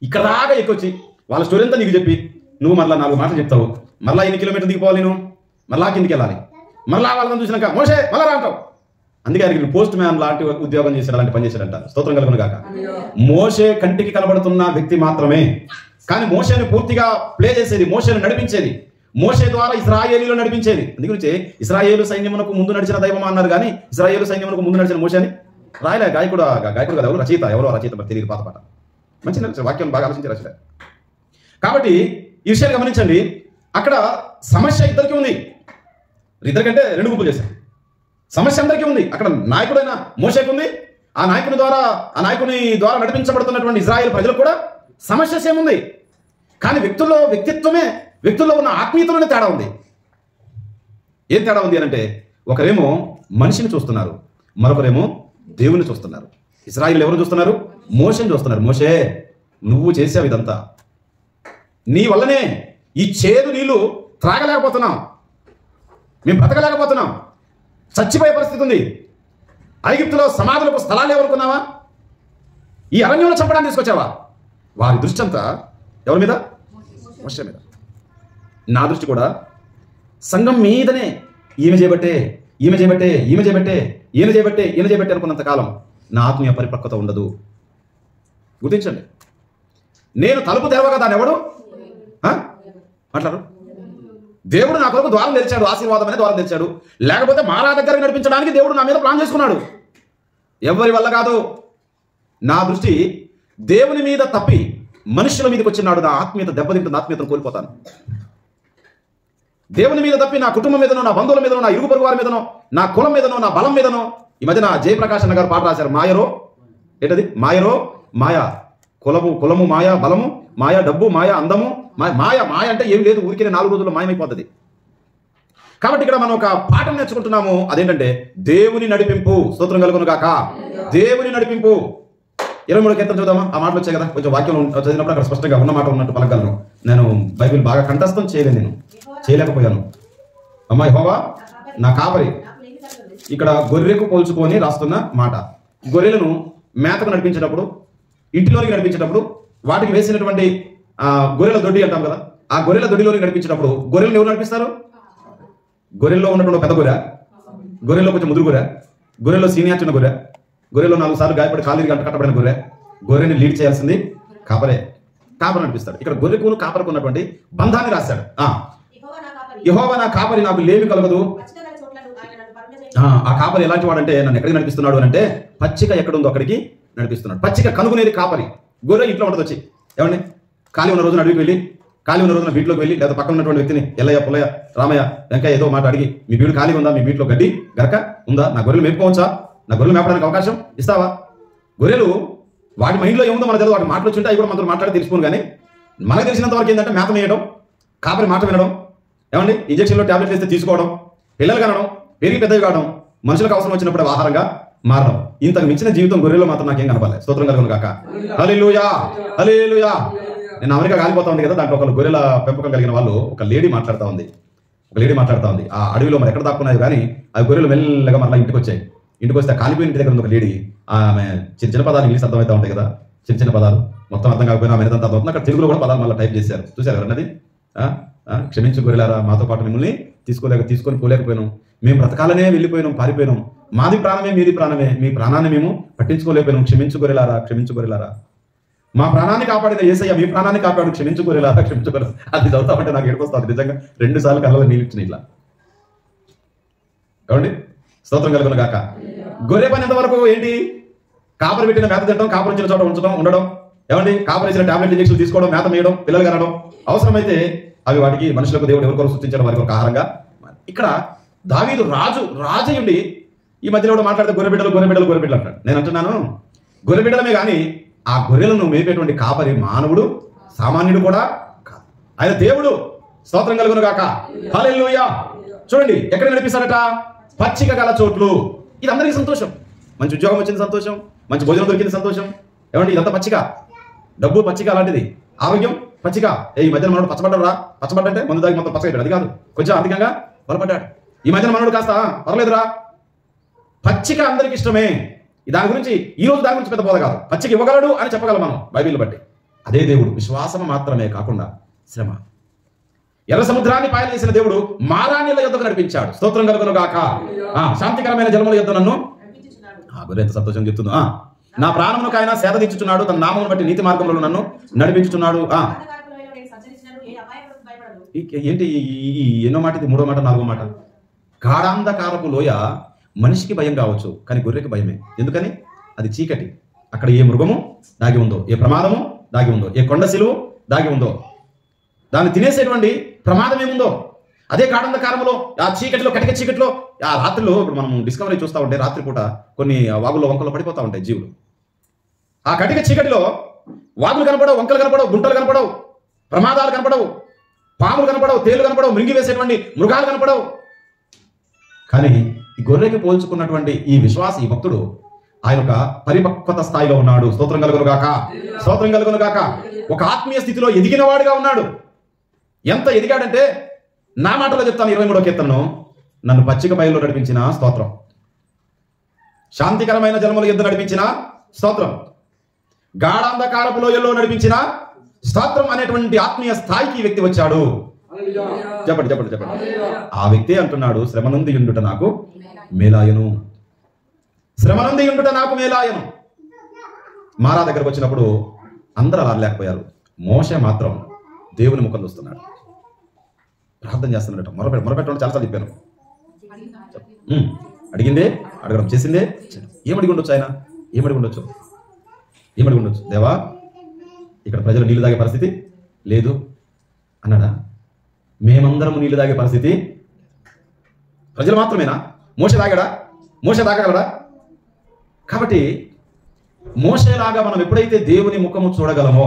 ఇక్కడ దాకా ఎక్కొచ్చి వాళ్ళ స్టోరీ అంతా నీకు చెప్పి నువ్వు మళ్ళీ 4 మాటలు చెప్తావు, మళ్ళీ 8 కిలోమీటర్లు దిగిపోవాలి, నేను మళ్ళా కిందికి వెళ్ళాలి, మళ్ళా వాళ్ళని చూసినాక మోసే మళ్ళా రా అంటావు. అందుకే ఆయనకి పోస్ట్ మ్యాన్ లాంటి ఉద్యోగం చేశాడు, అలాంటి పని చేశాడంట. స్తోత్రం కలుగును గాక. మోసే కంటికి కనబడుతున్న వ్యక్తి మాత్రమే, కానీ మోసేని పూర్తిగా ప్లే చేసేది, మోసేని నడిపించేది, మోసే ద్వారా ఇశ్రాయేలీలు నడిపించేది. అందుగురించి ఇశ్రాయేలు సైన్యమునకు ముందు నడిచిన దైవం అన్నారు, కానీ ఇశ్రాయేలు సైన్యమునకు ముందు నడిచిన మోసేని రాయలే. గాయకుడు కదా, ఎవరు రచయిత, ఎవరో రచయిత మరి తెలియదు, పాత పాట మంచి వాక్యం బాగా ఆలోచించి రచన. కాబట్టి ఈ విషయాన్ని గమనించండి. అక్కడ సమస్య ఇద్దరికి ఉంది, ఇద్దరికంటే 2 గుంపులు చేశారు. సమస్య అందరికీ ఉంది. అక్కడ నాయకుడైన మోషేకు ఉంది, ఆ నాయకుని ద్వారా నడిపించబడుతున్నటువంటి ఇశ్రాయేలు ప్రజలకు కూడా సమస్య సేమ్ ఉంది. కానీ వ్యక్తుల్లో ఉన్న ఆత్మీయతలోనే తేడా ఉంది. ఏం తేడా ఉంది అని అంటే, ఒకరేమో మనిషిని చూస్తున్నారు, మరొకరేమో దేవుని చూస్తున్నారు. ఇశ్రాయేలు ఎవరు చూస్తున్నారు? మోషేని చూస్తున్నారు. మోషే నువ్వు చేసావు ఇదంతా, నీ వల్లనే ఈ చేదు నీళ్లు త్రాగలేకపోతున్నాం, మేము బ్రతకలేకపోతున్నాం, చచ్చిపోయే పరిస్థితి ఉంది. ఐగుప్తులో సమాధులకు స్థలాలు ఎవరుకున్నావా? ఈ అరణ్యంలో చంపడానికి తీసుకొచ్చావా? వారి దృష్టి అంతా ఎవరి మీద? మోషే మీద. నా దృష్టి కూడా సంఘం మీదనే. ఈమె చేయబట్టే అనుకున్నంత కాలం నా ఆత్మీయ పరిపక్వత ఉండదు. గుర్తించండి. నేను తలుపు తెరవగా దాన్ని ఎవడు మాట్లాడు? దేవుడు నా కొరకు ద్వారం తెరిచాడు, ఆశీర్వాదం అనే ద్వారం తెరిచాడు. లేకపోతే మారా దగ్గర నడిపించడానికి దేవుడు నా మీద ప్లాన్ చేసుకున్నాడు. ఎవరి వల్ల కాదు. నా దృష్టి దేవుని మీద తప్పి మనుషుల మీదకి వచ్చినాడు. నా ఆత్మీయత దెబ్బతింటుంది, ఆత్మీయతను కోల్పోతాను. దేవుని మీద తప్పి నా కుటుంబం మీదనో, నా బంధువుల మీదనో, నా ఇరుగు పొరుగు వారి మీదనో, నా కులం మీదనో, నా బలం మీదనో. ఈ మధ్యన జయప్రకాష్ అన్న గారు పాట రాశారు, మాయరో ఏంటది, మాయరో మాయ, కులము మాయ, బలము మాయ, డబ్బు మాయ, అందము మాయ. మాయ అంటే ఏమి లేదు, ఊరికే 4 రోజుల్లో మాయమైపోతుంది. కాబట్టి ఇక్కడ మనం ఒక పాఠం నేర్చుకుంటున్నాము. అదేంటంటే దేవుని నడిపింపు. స్తోత్రం కలుగును గాక. దేవుని నడిపింపు. 23 కీర్తన చూద్దామా? ఆ మాటలు వచ్చాయి కదా, కొంచెం వాక్యం చదివినప్పుడు అక్కడ స్పష్టంగా ఉన్న మాట ఉన్నట్టు పలకగలను. నేను బైబిల్ బాగా కంఠస్థం చేయలేకపోయాను. అమ్మాయి యెహోవా నా కాపరి. ఇక్కడ గొర్రెకు పోల్చుకొని రాస్తున్న మాట. గొర్రెలను మేతకు నడిపించేటప్పుడు, ఇంటిలోనికి నడిపించేటప్పుడు వాటికి వేసినటువంటి గొర్రెల దొడ్డి అంటాం కదా, ఆ గొర్రెల దొడ్డిలోనికి నడిపించేటప్పుడు గొర్రెలను ఎవరు నడిపిస్తారు? గొర్రెల్లో ఉన్నటువంటి పెద్ద గొర్రె, గొర్రెల్లో కొంచెం ముదురు గొర్రె, గొర్రెల్లో సీనియర్ చిన్న గొర్రె, గొర్రెలో 4 సార్లు గాయపడి కాలికి గంట కట్టబడిన గొర్రె. గొర్రెని లీడ్ చేయాల్సింది కాపరే. కాపరి నడిపిస్తాడు. ఇక్కడ గొర్రెకు కాపరకు ఉన్నటువంటి బంధాన్ని రాశాడు. యెహోవా నా కాపరి, నాకు లేమి కలగదు. ఆ కాపరి ఎలాంటి వాడంటే, నన్ను ఎక్కడికి నడిపిస్తున్నాడు అని అంటే, పచ్చిక ఎక్కడుందో అక్కడికి నడిపిస్తున్నాడు. పచ్చిక కనుగొనేది కాపరి. గొర్రె ఇంట్లో ఉంటుంది వచ్చి, ఏమండి ఖాళీ ఉన్న రోజున అడవికి వెళ్ళి, ఖాళీ ఉన్న రోజున బీట్లోకి వెళ్ళి, లేదా పక్కన ఉన్నటువంటి వ్యక్తిని ఎల్లయ్య, పుల్లయ్య, రామయ్య, వెంకయ్య ఏదో మాట అడిగి, మీ బీడు ఖాళీ ఉందా, మీ బీట్లో గడ్డి గరక ఉందా, నా గొర్రెలు మేపుకోవచ్చా, నా గొర్రెలు మేపడానికి అవకాశం ఇస్తావా? గొర్రెలు వాటి మైండ్లో ఏముందో మన తెలియదు, వాటి మాటలు వచ్చింటే అవి కూడా మనతో మాట్లాడి తెలుసుకోను. కానీ మనకు తెలిసినంత వరకు ఏంటంటే మేత వేయడం, కాపరి మాట వినడం, ఏమండి ఇంజక్షన్లో టాబ్లెట్స్ వేస్తే తీసుకోవడం, పిల్లలు కనడం, పెరిగి పెద్దవి కావడం, మనుషులకు అవసరం వచ్చినప్పుడు ఆహారంగా మారడం. ఇంతకు మించిన జీవితం గొర్రెల్లో మాత్రం నాకేం కనపడలేదు. స్తోత్రం కలుగును గాక. హల్లెలూయా, హల్లెలూయా. నేను అమెరికా కాలిపోతా ఉంది కదా, దాంట్లో ఒక గొర్రెల పెంపకం కలిగిన వాళ్ళు ఒక లేడీ మాట్లాడుతూ ఉంది. ఆ అడవిలో మరి ఎక్కడ దాక్కున్నాయి కానీ ఆ గొర్రెలు మెల్లగా మరలా ఇంటికి వచ్చాయి. ఇంటికి వస్తే కాలిపోయిన ఇంటి దగ్గర ఉంది ఒక లేడీ. ఆమె చిన్న చిన్న పదాలు ఇంగ్లీష్ అర్థమవుతా ఉంటాయి కదా, చిన్న చిన్న పదాలు మొత్తం అర్థం కాకపోయినా ఆమె ఎంత అర్థం అవుతుంది. అక్కడ తెలుగులో కూడా పదాలు మళ్ళీ టైప్ చేశారు. చూసారు ఎవరన్నది? క్షమించు గొర్రెలారా, మాతో పాటు మిమ్మల్ని తీసుకొని పోలేకపోయినాం, మేము బ్రతకాలనే వెళ్ళిపోయినాం, పారిపోయినాం, మాది ప్రాణమే మీది ప్రాణమే, మీ ప్రాణాన్ని మేము పట్టించుకోలేకపోయినాం, క్షమించు గొర్రెలారా, మా ప్రాణాన్ని కాపాడిన యేసయ్య మీ ప్రాణాన్ని కాపాడు, క్షమించు గొర్రెలారా. అది చదువుతామంటే నాకు ఏడుకొస్తుంది నిజంగా. 2 సార్లు కళ్ళలో నీళ్ళు ఇచ్చిన ఇట్లా. కాబట్టి స్తోత్రం కలుగును గాక. గొర్రె పని ఎంతవరకు ఏంటి? కాపరి పెట్టిన మేత తినడం, కాపరి ఇచ్చిన చోట ఉండడం, ఏమండి కాపరి ఇచ్చిన టాబ్లెట్ ఇంజక్షన్లు తీసుకోవడం, మేత మేయడం, పిల్లలు కనడం, అవసరమైతే అవి వాటికి మనుషులకు దేవుడు ఎవరికొరకు సృష్టించడం, వారికి ఒక ఆహారంగా. ఇక్కడ దావీదు రాజయుండి ఈ మధ్యలో కూడా మాట్లాడితే గొర్రెబిడ్డలు అంటాడు. నేను అంటున్నాను గొర్రెబిడ్డలమే కానీ ఆ గొర్రెలను మేపేటువంటి కాపరి మానవుడు, సామాన్యుడు కూడా కాదు, ఆయన దేవుడు. స్తోత్రం కలుగును గాక. హల్లెలూయా. చూడండి ఎక్కడ నడిపిస్తాడట? పచ్చిక గల చోట్లు. ఇది అందరికీ సంతోషం. మంచి ఉద్యోగం వచ్చింది సంతోషం, మంచి భోజనం దొరికింది సంతోషం. ఏమంటే ఇదంతా పచ్చిక. డబ్బు పచ్చిక అలాంటిది, ఆరోగ్యం పచ్చిక. ఈ మధ్యన మనోడు పచ్చబడ్డంటే మందు దాగి మొత్తం పచ్చగా. అది కాదు, కొంచెం ఆర్థికంగా బలపడ్డాడు. ఈ మధ్యన మనోడు కాస్త పర్లేదురా. పచ్చిక అందరికి ఇష్టమే. దాని గురించి ఈ రోజు దాని గురించి పెద్ద బోధ కాదు. పచ్చిక ఇవ్వగలడు అని చెప్పగలం మనం బైబిల్ బట్టి. అదే దేవుడు విశ్వాసము మాత్రమే కాకుండా శ్రమ. ఎర్ర సముద్రాన్ని పాయలు చేసిన దేవుడు మారాణ్యుల యుద్ధకు నడిపించాడు. స్తోత్రం కలుగును గాక. శాంతికరమైన జలముల యుద్ధ నన్ను గొర్రె ఎంత సంతోషం చెప్తుందో. నా ప్రాణమునకు ఆయన సేద తీర్చుచున్నాడు, తన నామమును బట్టి నీతి మార్గంలో నన్ను నడిపించుచున్నాడు. ఏంటి ఎన్నో మాట ఇది? 3వ మాట, 4వ మాట. గాఢాంధకారపు లోయ మనిషికి భయం కావచ్చు, కానీ గొర్రెకి భయమే. ఎందుకని? అది చీకటి. అక్కడ ఏ మృగము దాగి ఉందో, ఏ ప్రమాదము దాగి ఉందో, ఏ కొండ సిలువు దాగి ఉందో, దాన్ని తినేసేటువంటి ప్రమాదం ఏముందో. అదే గాఢాంధకారంలో, ఆ చీకటిలో, కటిక చీకటిలో, ఆ రాత్రిలో ఇప్పుడు మనం డిస్కవరీ చూస్తూ ఉంటే రాత్రిపూట కొన్ని వాగుల్లో వంకల్లో పడిపోతూ ఉంటాయి జీవులు. ఆ కటిక చీకటిలో వాగులు కనపడవు, వంకలు కనపడవు, గుంటలు కనపడవు, ప్రమాదాలు కనపడవు, పాములు కనపడవు, తేలు కనపడవు, మృంగి వేసేటువంటి మృగాలు కనపడవు. కానీ ఈ గొర్రెకి పోల్చుకున్నటువంటి ఈ విశ్వాస, ఈ భక్తుడు ఆయన ఒక పరిపక్వత స్థాయిలో ఉన్నాడు. స్తోత్రం కలుగును గాక. స్తోత్రం కలుగును గాక. ఒక ఆత్మీయ స్థితిలో ఎదిగిన వాడుగా ఉన్నాడు. ఎంత ఎదిగాడంటే, నా మాటలో చెప్తాను, 23వ కీర్తనను, నన్ను పచ్చిక బయలులో నడిపించిన స్తోత్రం, శాంతికరమైన జలముల యుద్ధ నడిపించిన స్తోత్రం, గాఢాంధకారపు లోయల్లో నడిపించిన స్తోత్రం అనేటువంటి ఆత్మీయ స్థాయికి ఈ వ్యక్తి వచ్చాడు. చెప్పండి. ఆ వ్యక్తి అంటున్నాడు, శ్రమ నుండి ఉండుట నాకు మేలాయను, శ్రమ నుండి ఉండుట నాకు మేలాయను. మారా దగ్గరకు వచ్చినప్పుడు అందరూ అలా లేకపోయారు. మోషే మాత్రం దేవుని ముఖం చూస్తున్నాడు, ప్రార్థన చేస్తున్నాడట. మొరపెట్టడం చాలాసార్లు చెప్పాను. అడిగిందే అడగడం, చేసిందే. ఏమడిగి ఉండొచ్చు ఆయన? ఏమడిగి ఉండొచ్చు? దేవా, ఇక్కడ ప్రజలు నీళ్లు తాగే పరిస్థితి లేదు అన్నాడా? మేమందరము నీళ్లు తాగే పరిస్థితి, ప్రజలు మాత్రమేనా? మోషే తాగాడా? మోషే తాగగలడా? కాబట్టి మోషేలాగా మనం ఎప్పుడైతే దేవుని ముఖము చూడగలమో,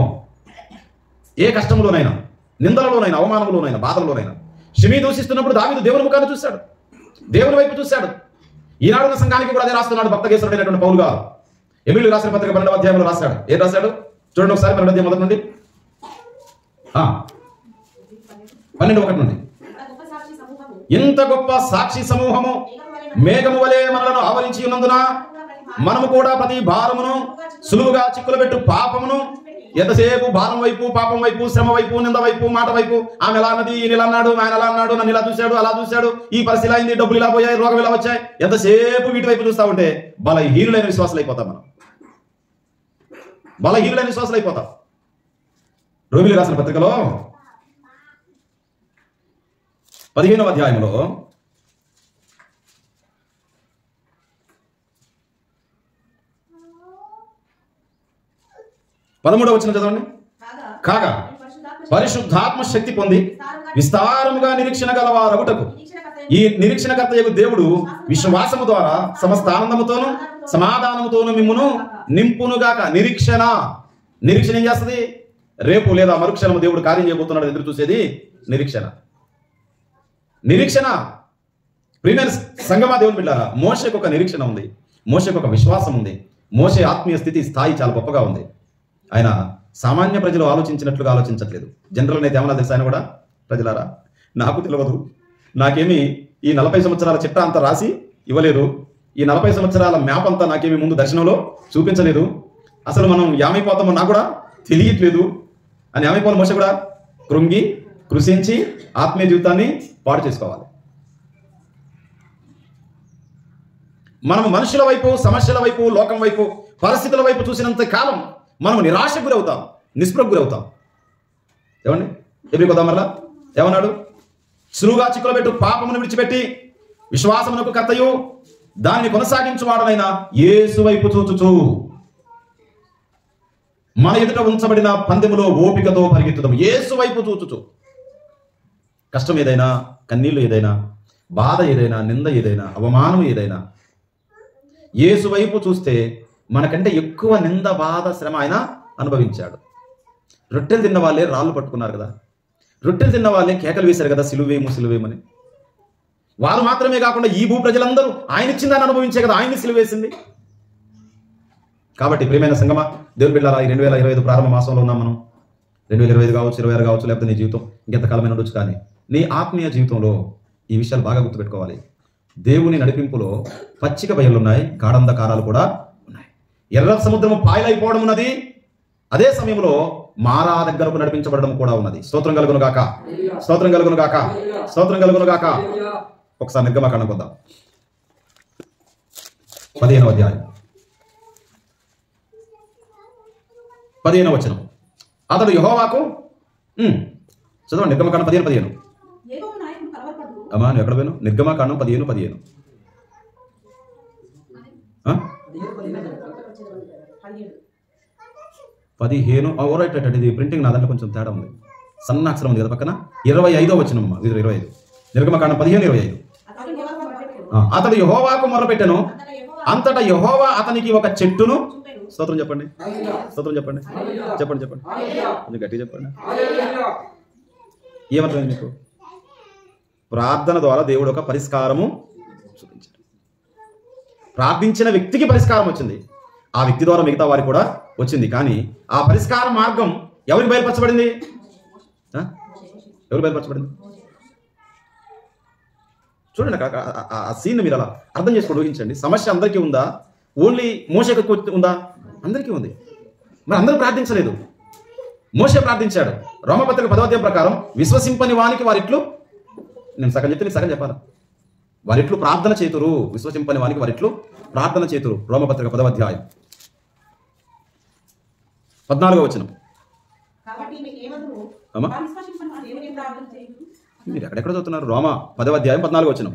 ఏ కష్టంలోనైనా, నిందలలోనైనా, అవమానంలోనైనా, బాధల్లోనైనా, షిమీ దూషిస్తున్నప్పుడు దావీదు దేవుని ముఖాన్ని చూశాడు, దేవుని వైపు చూశాడు. ఈనాడున్న సంఘానికి కూడా అదే రాస్తున్నాడు భక్తకేశ్వరుడైనటువంటి పౌలు గారు. ఎబిలు రాసిన పత్రిక 12వ అధ్యాయంలో రాశాడు. ఏం రాశాడు చూడండి ఒకసారి. 12వ అధ్యాయం మొదటి నుండి 12:1 నుండి. ఇంత గొప్ప సాక్షి సమూహము మేఘము వలె మనలను ఆవరించి ఉన్నందున మనము కూడా ప్రతి భారమును సులువుగా చిక్కులు పెట్టు పాపమును, ఎంతసేపు భారం వైపు, పాపం వైపు, శ్రమ వైపు, నింద వైపు, మాట వైపు, ఆమె ఎలా అన్నది, ఈయన ఇలా అన్నాడు, ఆయన అలా అన్నాడు, నన్ను ఇలా చూశాడు, అలా చూశాడు, ఈ పరిస్థితి ఇలా అయింది, డబ్బులు ఇలా పోయాయి, రోగం ఇలా వచ్చాయి, ఎంతసేపు వీటి వైపు చూస్తూ ఉంటే బలహీనులైన విశ్వాసాలు అయిపోతాం మనం. బలహీనులైన విశ్వాసాలు అయిపోతాం. రోమిలి రాసిన పత్రికలో 15వ అధ్యాయంలో 13వ వచనం చదవండి. కాగా పరిశుద్ధాత్మ శక్తి పొంది విస్తారముగా నిరీక్షణ గలవారగుటకు ఈ నిరీక్షణకర్తయగు దేవుడు విశ్వాసము ద్వారా సమస్త ఆనందముతోను సమాధానముతోను మిమ్మును నింపునుగాక. నిరీక్షణ ఏం చేస్తుంది? రేపు లేదా మరుక్షణము దేవుడు కార్యం చేయబోతున్నాడు ఎదురు చూసేది నిరీక్షణ. ప్రియమైన సంగమా దేవుని బిడ్డారా, మోషేకు ఒక నిరీక్షణ ఉంది, మోషేకు ఒక విశ్వాసం ఉంది. మోషే ఆత్మీయ స్థాయి చాలా గొప్పగా ఉంది. ఆయన సామాన్య ప్రజలు ఆలోచించినట్లుగా ఆలోచించట్లేదు. జనరల్ అయితే ఏమన్నా తెలుసు ఆయన కూడా, ప్రజలారా నాకు తెలియదు, నాకేమి ఈ 40 సంవత్సరాల చిట్టా అంతా రాసి ఇవ్వలేదు, ఈ 40 సంవత్సరాల మ్యాప్ అంతా నాకేమి ముందు దర్శనంలో చూపించలేదు, అసలు మనం ఏమైపోతామో నాకు కూడా తెలియట్లేదు అని ఏమైపోవాలి. మోషే కూడా కృంగి కృషించి ఆత్మీయ జీవితాన్ని పాడు చేసుకోవాలి. మనం మనుషుల వైపు, సమస్యల వైపు, లోకం వైపు, పరిస్థితుల వైపు చూసినంత కాలం మనం నిరాశకు గురవుతాం, నిస్పృహకు గురవుతాం. ఏమండి ఎప్పుడు కొద్దాం మరలా ఏమన్నాడు? సులువుగా చిక్కులు పెట్టు పాపమును విడిచిపెట్టి విశ్వాసమునకు కర్తయు దానిని కొనసాగించువాడనైన యేసు వైపు చూచుచు మన ఎదుట ఉంచబడిన పందెములో ఓపికతో పరిగెత్తుదాం. యేసు వైపు చూచుచు. కష్టం ఏదైనా, కన్నీళ్లు ఏదైనా, బాధ ఏదైనా, నింద ఏదైనా, అవమానం ఏదైనా యేసు వైపు చూస్తే మనకంటే ఎక్కువ నింద, బాధ, శ్రమ ఆయన అనుభవించాడు. రొట్టెలు తిన్న వాళ్ళే రాళ్ళు పట్టుకున్నారు కదా, రొట్టెలు తిన్న వాళ్ళే కేకలు వేశారు కదా, సిలువేమని. వారు మాత్రమే కాకుండా ఈ భూ ప్రజలందరూ ఆయన ఇచ్చిందని అనుభవించే కదా ఆయన్ని సిలువేసింది. కాబట్టి ప్రియమైన సంగమా దేవుని బిడ్డలారా, ఈ 2025 ప్రారంభ మాసంలో ఉన్నాం మనం. 2025 కావచ్చు, 26 కావచ్చు, లేకపోతే నీ జీవితం ఇంకెంతకాలమైన ఉండొచ్చు. కానీ నీ ఆత్మీయ జీవితంలో ఈ విషయాలు బాగా గుర్తుపెట్టుకోవాలి. దేవుని నడిపింపులో పచ్చిక బయలున్నాయి, గాఢంధకారాలు కూడా ఉన్నాయి. ఎర్ర సముద్రము పాయలైపోవడం ఉన్నది, అదే సమయంలో మారా దగ్గరకు నడిపించబడడం కూడా ఉన్నది. స్తోత్రం కలుగును గాక, స్తోత్రం కలుగును గాక, స్తోత్రం కలుగును గాక. ఒకసారి నిర్గమకాండం కొద్దాం. 15వ అధ్యాయం 15వ వచనం. అతడు యెహోవాకు చదవండి. నిర్గమకాండం 15:15. అమ్మా నువ్వు ఎక్కడ పోయాను? నిర్గమకాండం 15:15. రైట్. ఇది ప్రింటింగ్ నా దాంట్లో కొంచెం తేడా ఉంది, సన్న అక్షరం ఉంది కదా పక్కన. 25వ వచనం అమ్మా, 25. నిర్గమకాండం 15:25. అతడు యెహోవాకు మొర్రపెట్టెను, అంతటా యెహోవా అతనికి ఒక చెట్టును. స్తోత్రం చెప్పండి, స్తోత్రం చెప్పండి, చెప్పండి చెప్పండి, కొంచెం గట్టిగా చెప్పండి. ఏమర్థమైంది మీకు? ప్రార్థన ద్వారా దేవుడు ఒక పరిష్కారము చూపించాడు. ప్రార్థించిన వ్యక్తికి పరిష్కారం వచ్చింది, ఆ వ్యక్తి ద్వారా మిగతా వారికి కూడా వచ్చింది. కానీ ఆ పరిష్కార మార్గం ఎవరికి బయలుపరచబడింది? ఎవరు బయలుపరచబడింది? చూడండి ఆ సీన్ మీరు అలా అర్థం చేసుకొని ఊహించండి. సమస్య అందరికీ ఉందా? ఓన్లీ మోషేకు ఉందా? అందరికీ ఉంది. మరి అందరూ ప్రార్థించలేదు, మోషే ప్రార్థించాడు. రోమపత్రిక 10వ అధ్యాయం ప్రకారం విశ్వసింపని వానికి వారిట్లు, నేను సగం చెప్తే సగం చెప్పాలి, వారిట్లు ప్రార్థన చేతురు. విశ్వసింపని వానికి వారిట్లు ప్రార్థన చేతురు. రోమపత్రిక 10వ అధ్యాయం 14వ వచనం. మీరు ఎక్కడెక్కడ చదువుతున్నారు? రోమ 10వ అధ్యాయం 14వ వచనం.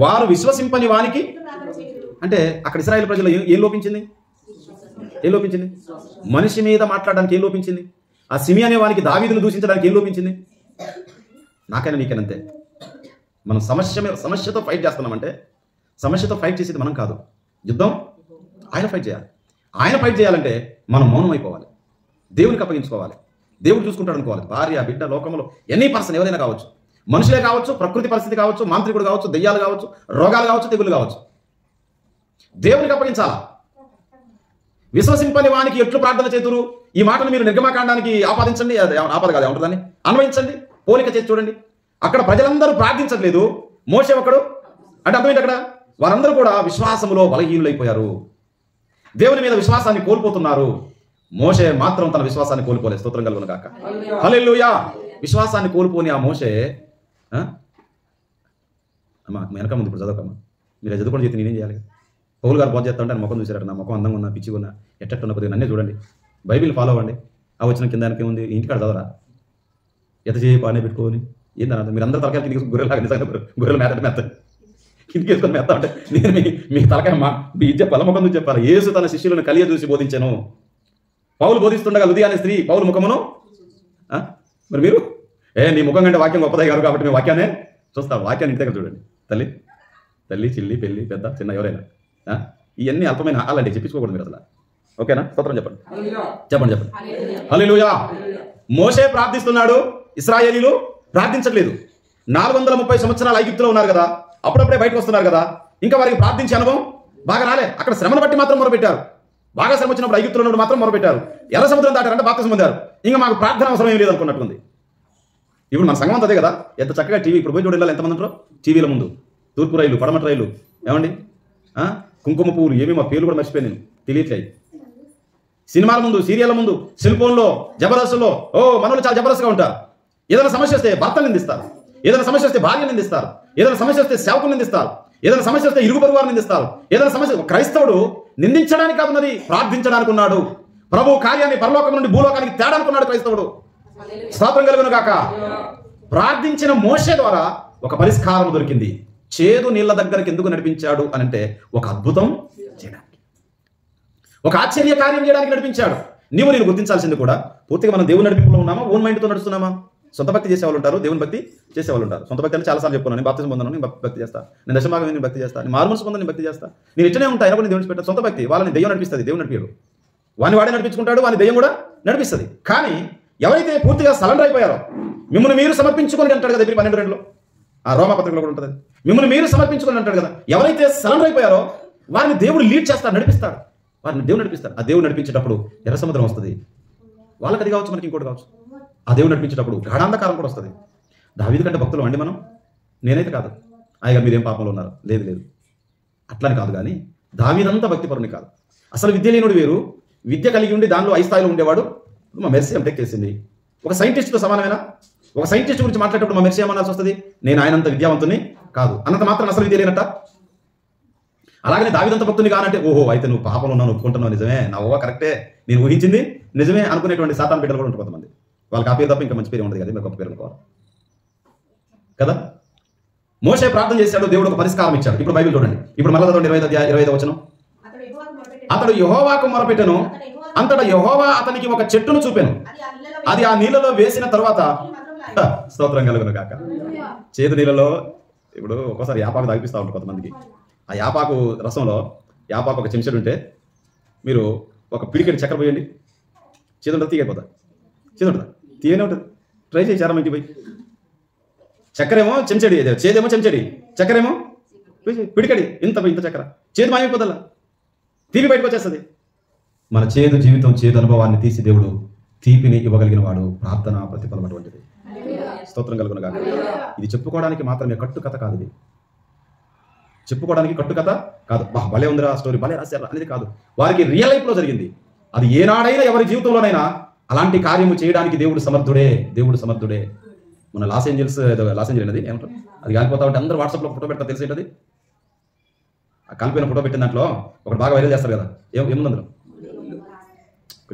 వారు విశ్వసింపని వానికి అంటే అక్కడ ఇశ్రాయేలు ప్రజలు ఏం లోపించింది? ఏం లోపించింది? మనిషి మీద మాట్లాడడానికి ఏం లోపించింది? ఆ సిమి అనే వానికి దావీదును దూషించడానికి ఏం లోపించింది? నాకైనా నీకేనంతే. మనం సమస్యతో ఫైట్ చేస్తున్నామంటే సమస్యతో ఫైట్ చేసేది మనం కాదు, యుద్ధం ఆయన ఫైట్ చేయాలి. ఆయన ఫైట్ చేయాలంటే మనం మౌనం అయిపోవాలి, దేవునికి అప్పగించుకోవాలి, దేవుడు చూసుకుంటాడు అనుకోవాలి. భార్య, బిడ్డ, లోకంలో ఎనీ పర్సన్ ఎవరైనా కావచ్చు, మనుషులే కావచ్చు, ప్రకృతి పరిస్థితి కావచ్చు, మాంత్రికుడు కావచ్చు, దెయ్యాలు కావచ్చు, రోగాలు కావచ్చు, తెగులు కావచ్చు, దేవునికి అప్పగించాలా. విశ్వసింపని వానికి ఎట్లు ప్రార్థన చేతురు. ఈ మాటను మీరు నిర్గమకాండానికి ఆపాదించండి, ఆపాద కాదు ఏమంటుందని అన్వయించండి, పోలిక చేసి చూడండి. అక్కడ ప్రజలందరూ ప్రార్థించట్లేదు, మోషే ఒకడు అంటే అర్థమైంది. అక్కడ వారందరూ కూడా విశ్వాసములో బలహీనులైపోయారు, దేవుని మీద విశ్వాసాన్ని కోల్పోతున్నారు. మోషే మాత్రం తన విశ్వాసాన్ని కోల్పోలేదు. స్తోత్రం కలుగును గాక, హల్లెలూయా. విశ్వాసాన్ని కోల్పోని ఆ మోషే అమ్మా వెనక ముందు ఇప్పుడు చదవకమ్మా, మీరు చదువుకొని చేతి నేనేం చేయాలి? పౌలు గారు బోధ చేస్తా ఉంటే ఆయన ముఖం చూసారట, నా ముఖం అందంగా ఉన్నా, పిచ్చిగా ఉన్నా, ఎట్టట్టున్న కొద్దిగా నన్నే చూడండి, బైబిల్ ఫాలో అవ్వండి. ఆ వచ్చిన కిందానికి ఉంది, ఇంటికాడ చదవరా, ఎత చేయి పానే పెట్టుకోని ఏంటన్నా మీరు అందరూ తలకాయ కిందికి గొర్రెలాగా నిజంగా గొర్రెలు మేత కిందికి వేసుకొని మేత అంటే నేను మీ తలకాయ మీ చెప్పాలి, ముఖం చూసి చెప్పాలి. యేసు తన శిష్యులను కలియ చూసి బోధించాను. పౌలు బోధిస్తుండగా లుదియా అనే స్త్రీ పౌలు ముఖమును మరి మీరు నీ ముఖం కంటే వాక్యం గొప్పదే కాదు కాబట్టి మేము వాక్యాన్ని చూస్తాం. వాక్యాన్ని ఇంటి దగ్గర చూడండి. తల్లి చిల్లి పెళ్ళి పెద్ద చిన్న ఎవరైనా ఇవన్నీ అల్పమైన అలాంటి చెప్పించుకోకూడదు మీరు అసలు. ఓకేనా? స్తోత్రం చెప్పండి. హల్లెలూయా. మోషే ప్రార్థిస్తున్నాడు, ఇశ్రాయేలీలు ప్రార్థించట్లేదు. 430 సంవత్సరాలు ఐగుప్తులో ఉన్నారు కదా, అప్పుడప్పుడే బయటకు వస్తున్నారు కదా, ఇంకా వారికి ప్రార్థించే అనుభవం బాగా రాలే. అక్కడ శ్రమను బట్టి మాత్రం మొరపెట్టారు. బాగా శ్రమ వచ్చినప్పుడు ఐగుప్తులో ఉన్నప్పుడు మాత్రం మొరపెట్టారు. ఎర్ర సముద్రం దాటారంటే బాప్తిసం పొందారు. ఇంకా మాకు ప్రార్థన అవసరం ఏం లేదు అనుకున్నట్టుంది. ఇప్పుడు మన సంఘం అంతే కదా, ఎంత చక్కగా టీవీ ఇప్పుడు పోయి చూడాలి ఎంతమంది ఉంటారో టీవీల ముందు. తూర్పు రైలు, పడమటి రైలు, ఏమండి కుంకుమ పువ్వులు, ఏమి మా పేర్లు కూడా మర్చిపోయి నేను తెలియట్లేదు. సినిమాల ముందు, సీరియల్ ముందు, సెల్ ఫోన్లో, జబర్దస్త్లో మనోళ్ళు చాలా జబర్దస్త్గా ఉంటారు. ఏదైనా సమస్య వస్తే భర్తలు నిందిస్తారు, ఏదైనా సమస్య వస్తే భార్య నిందిస్తారు, ఏదైనా సమస్య వస్తే సేవకులు నిందిస్తారు, ఏదైనా సమస్య వస్తే ఇరుగు పొరుగు వారు నిందిస్తారు. ఏదైనా సమస్య క్రైస్తవుడు నిందించడానికి కాదున్నది, ప్రార్థించడానికి ఉన్నాడు. ప్రభు కార్యాన్ని పరలోకం నుండి భూలోకానికి తేడానుకున్నాడు క్రైస్తవుడు. స్తోత్రం కలుగును గాక. ప్రార్థించిన మోషే ద్వారా ఒక పరిష్కారం దొరికింది. చేదు నీళ్ల దగ్గరికి ఎందుకు నడిపించాడు అని అంటే ఒక అద్భుతం చేయడానికి, ఒక ఆశ్చర్య కార్యం చేయడానికి నడిపించాడు. నేను గుర్తించాల్సింది కూడా పూర్తిగా మనం దేవుని నడిపింపులో ఉన్నామా, ఓన్ మైండ్తో నడుస్తున్నామా? సొంత భక్తి చేసేవాళ్ళు ఉంటారు, దేవుని భక్తి చేసేవాళ్ళు ఉంటారు. సొంత భక్తి అని చాలాసార్లు చెప్పుకున్నాను. నేను బాప్తిజం పొందాను, నేను భక్తి చేస్తా, నేను దశమాగం నేను భక్తి చేస్తాను, నేను మారుమనసు పొందాను, నేను భక్తి చేస్తా, నేను ఇట్టనే ఉంటాను. అయినా కూడా దేవుని పెట్టాను. సొంత భక్తి వాళ్ళని దెయ్యం నడిపిస్తుంది, దేవుని నడిపాడు. వాడిని వాడే నడిపించుకుంటాడు, వాని దెయ్యం కూడా నడిపిస్తుంది. కానీ ఎవరైతే పూర్తిగా సరెండర్ అయిపోయారో, మిమ్మల్ని మీరు సమర్పించుకొని అంటాడు కదా, 12:2 రోమాపత్రికలో కూడా ఉంటుంది. మిమ్మల్ని మీరు సమర్పించుకొని అంటాడు కదా. ఎవరైతే సరెండర్ అయిపోయారో వారిని దేవుడు లీడ్ చేస్తాడు, నడిపిస్తాడు. వారిని దేవుడు నడిపిస్తాడు. ఆ దేవుడు నడిపించేటప్పుడు ఎర్ర సముద్రం వస్తుంది. వాళ్ళకి అది కావచ్చు, మనకి ఇంకోటి కావచ్చు. ఆ దేవుడు నడిపించేటప్పుడు గాఢాంధకారం కూడా వస్తుంది. దావీదు కంటే భక్తులు అండి మనం? నేనైతే కాదు. ఆయన మీరేం పాపంలో ఉన్నారు? లేదు. అట్లని కాదు. కానీ దావీదంతా భక్తిపరుని కాదు. అసలు విద్య లేనుడు వేరు, విద్య కలిగి ఉండి దానిలో 5 స్థాయిలో ఉండేవాడు. మా మెర్సీ ఎంటెక్ చేసింది. ఒక సైంటిస్ట్తో సమానమేనా? ఒక సైంటిస్ట్ గురించి మాట్లాడేటప్పుడు మా మెర్సీ ఏమనాల్సి వస్తుంది? నేను ఆయనంత విద్యావంతుని కాదు అన్నంత మాత్రం అసలు విద్య లేనట్ట. అలాగనే దావీదంత భక్తుని కానంటే ఓహో అయితే నువ్వు పాపంలో ఉన్నావు, ఒప్పుకుంటున్నావు, నిజమే, నా ఓహో కరెక్టే, నేను ఊహించింది నిజమే అనుకునేటువంటి సాతాను బిడ్డలు కూడా ఉంటారు కొంతమంది. వాళ్ళకి ఆ పేరు తప్ప ఇంకా మంచి పేరు ఉండదు కదా, మీరు గొప్ప పేరు అనుకోవాలి కదా. మోషే ప్రార్థన చేశాడు, దేవుడు ఒక పరిష్కారం ఇచ్చాడు. ఇప్పుడు బైబిల్ చూడండి. ఇప్పుడు మళ్ళీ 25వ వచనం. అతడు యెహోవాకు మొరపెట్టెను, అంతటా యెహోవా అతనికి ఒక చెట్టును చూపెను, అది ఆ నీళ్ళలో వేసిన తర్వాత స్తోత్రం కలుగును గాక. చేదు నీళ్ళలో ఇప్పుడు ఒక్కోసారి యాపాకు తాగిపిస్తూ ఉంటారు కొంతమందికి. ఆ యాపాకు రసంలో యాపాకు ఒక చెంచాడు ఉంటే మీరు ఒక పిడికెడు చక్కెర పోయండి, చేదు ఉంటుంది, తీయకపోతా చేదు ఉంటుంది, తీయనే ఉంటుంది. ట్రై చేశారా ఇంటికి పోయి? చక్కెరేమో చెంచడి, చేదేమో చెంచడి, చక్కెరేమో పిడికడి, ఇంత చక్కెర, చేదు మాయమైపోదల్లా, తీపి బయటకు వచ్చేస్తుంది. మన చేదు జీవితం, చేదు అనుభవాన్ని తీసి దేవుడు తీపిని ఇవ్వగలిగిన వాడు. ప్రార్థన ప్రతిఫలం అటువంటిది. స్తోత్రం కలుగును గాక. ఇది చెప్పుకోవడానికి మాత్రమే కట్టుకథ కాదు. ఇది చెప్పుకోవడానికి కట్టుకథ కాదు. భలే ఉందిరా స్టోరీ, భలే రాశారా అనేది కాదు. వారికి రియల్ లైఫ్ లో జరిగింది. అది ఏనాడైనా ఎవరి జీవితంలోనైనా అలాంటి కార్యము చేయడానికి దేవుడు సమర్థుడే. దేవుడు సమర్థుడే. మన లాస్ ఏంజల్స్ అనేది ఏమంటారు, అది కాలిపోతా ఉంటే అందరూ వాట్సాప్లో ఫోటో పెడతా తెలిసేటది. ఆ కాలిపోయిన ఫోటో పెట్టిన దాంట్లో ఒకటి బాగా వైరల్ చేస్తారు కదా, ఏముంది అందులో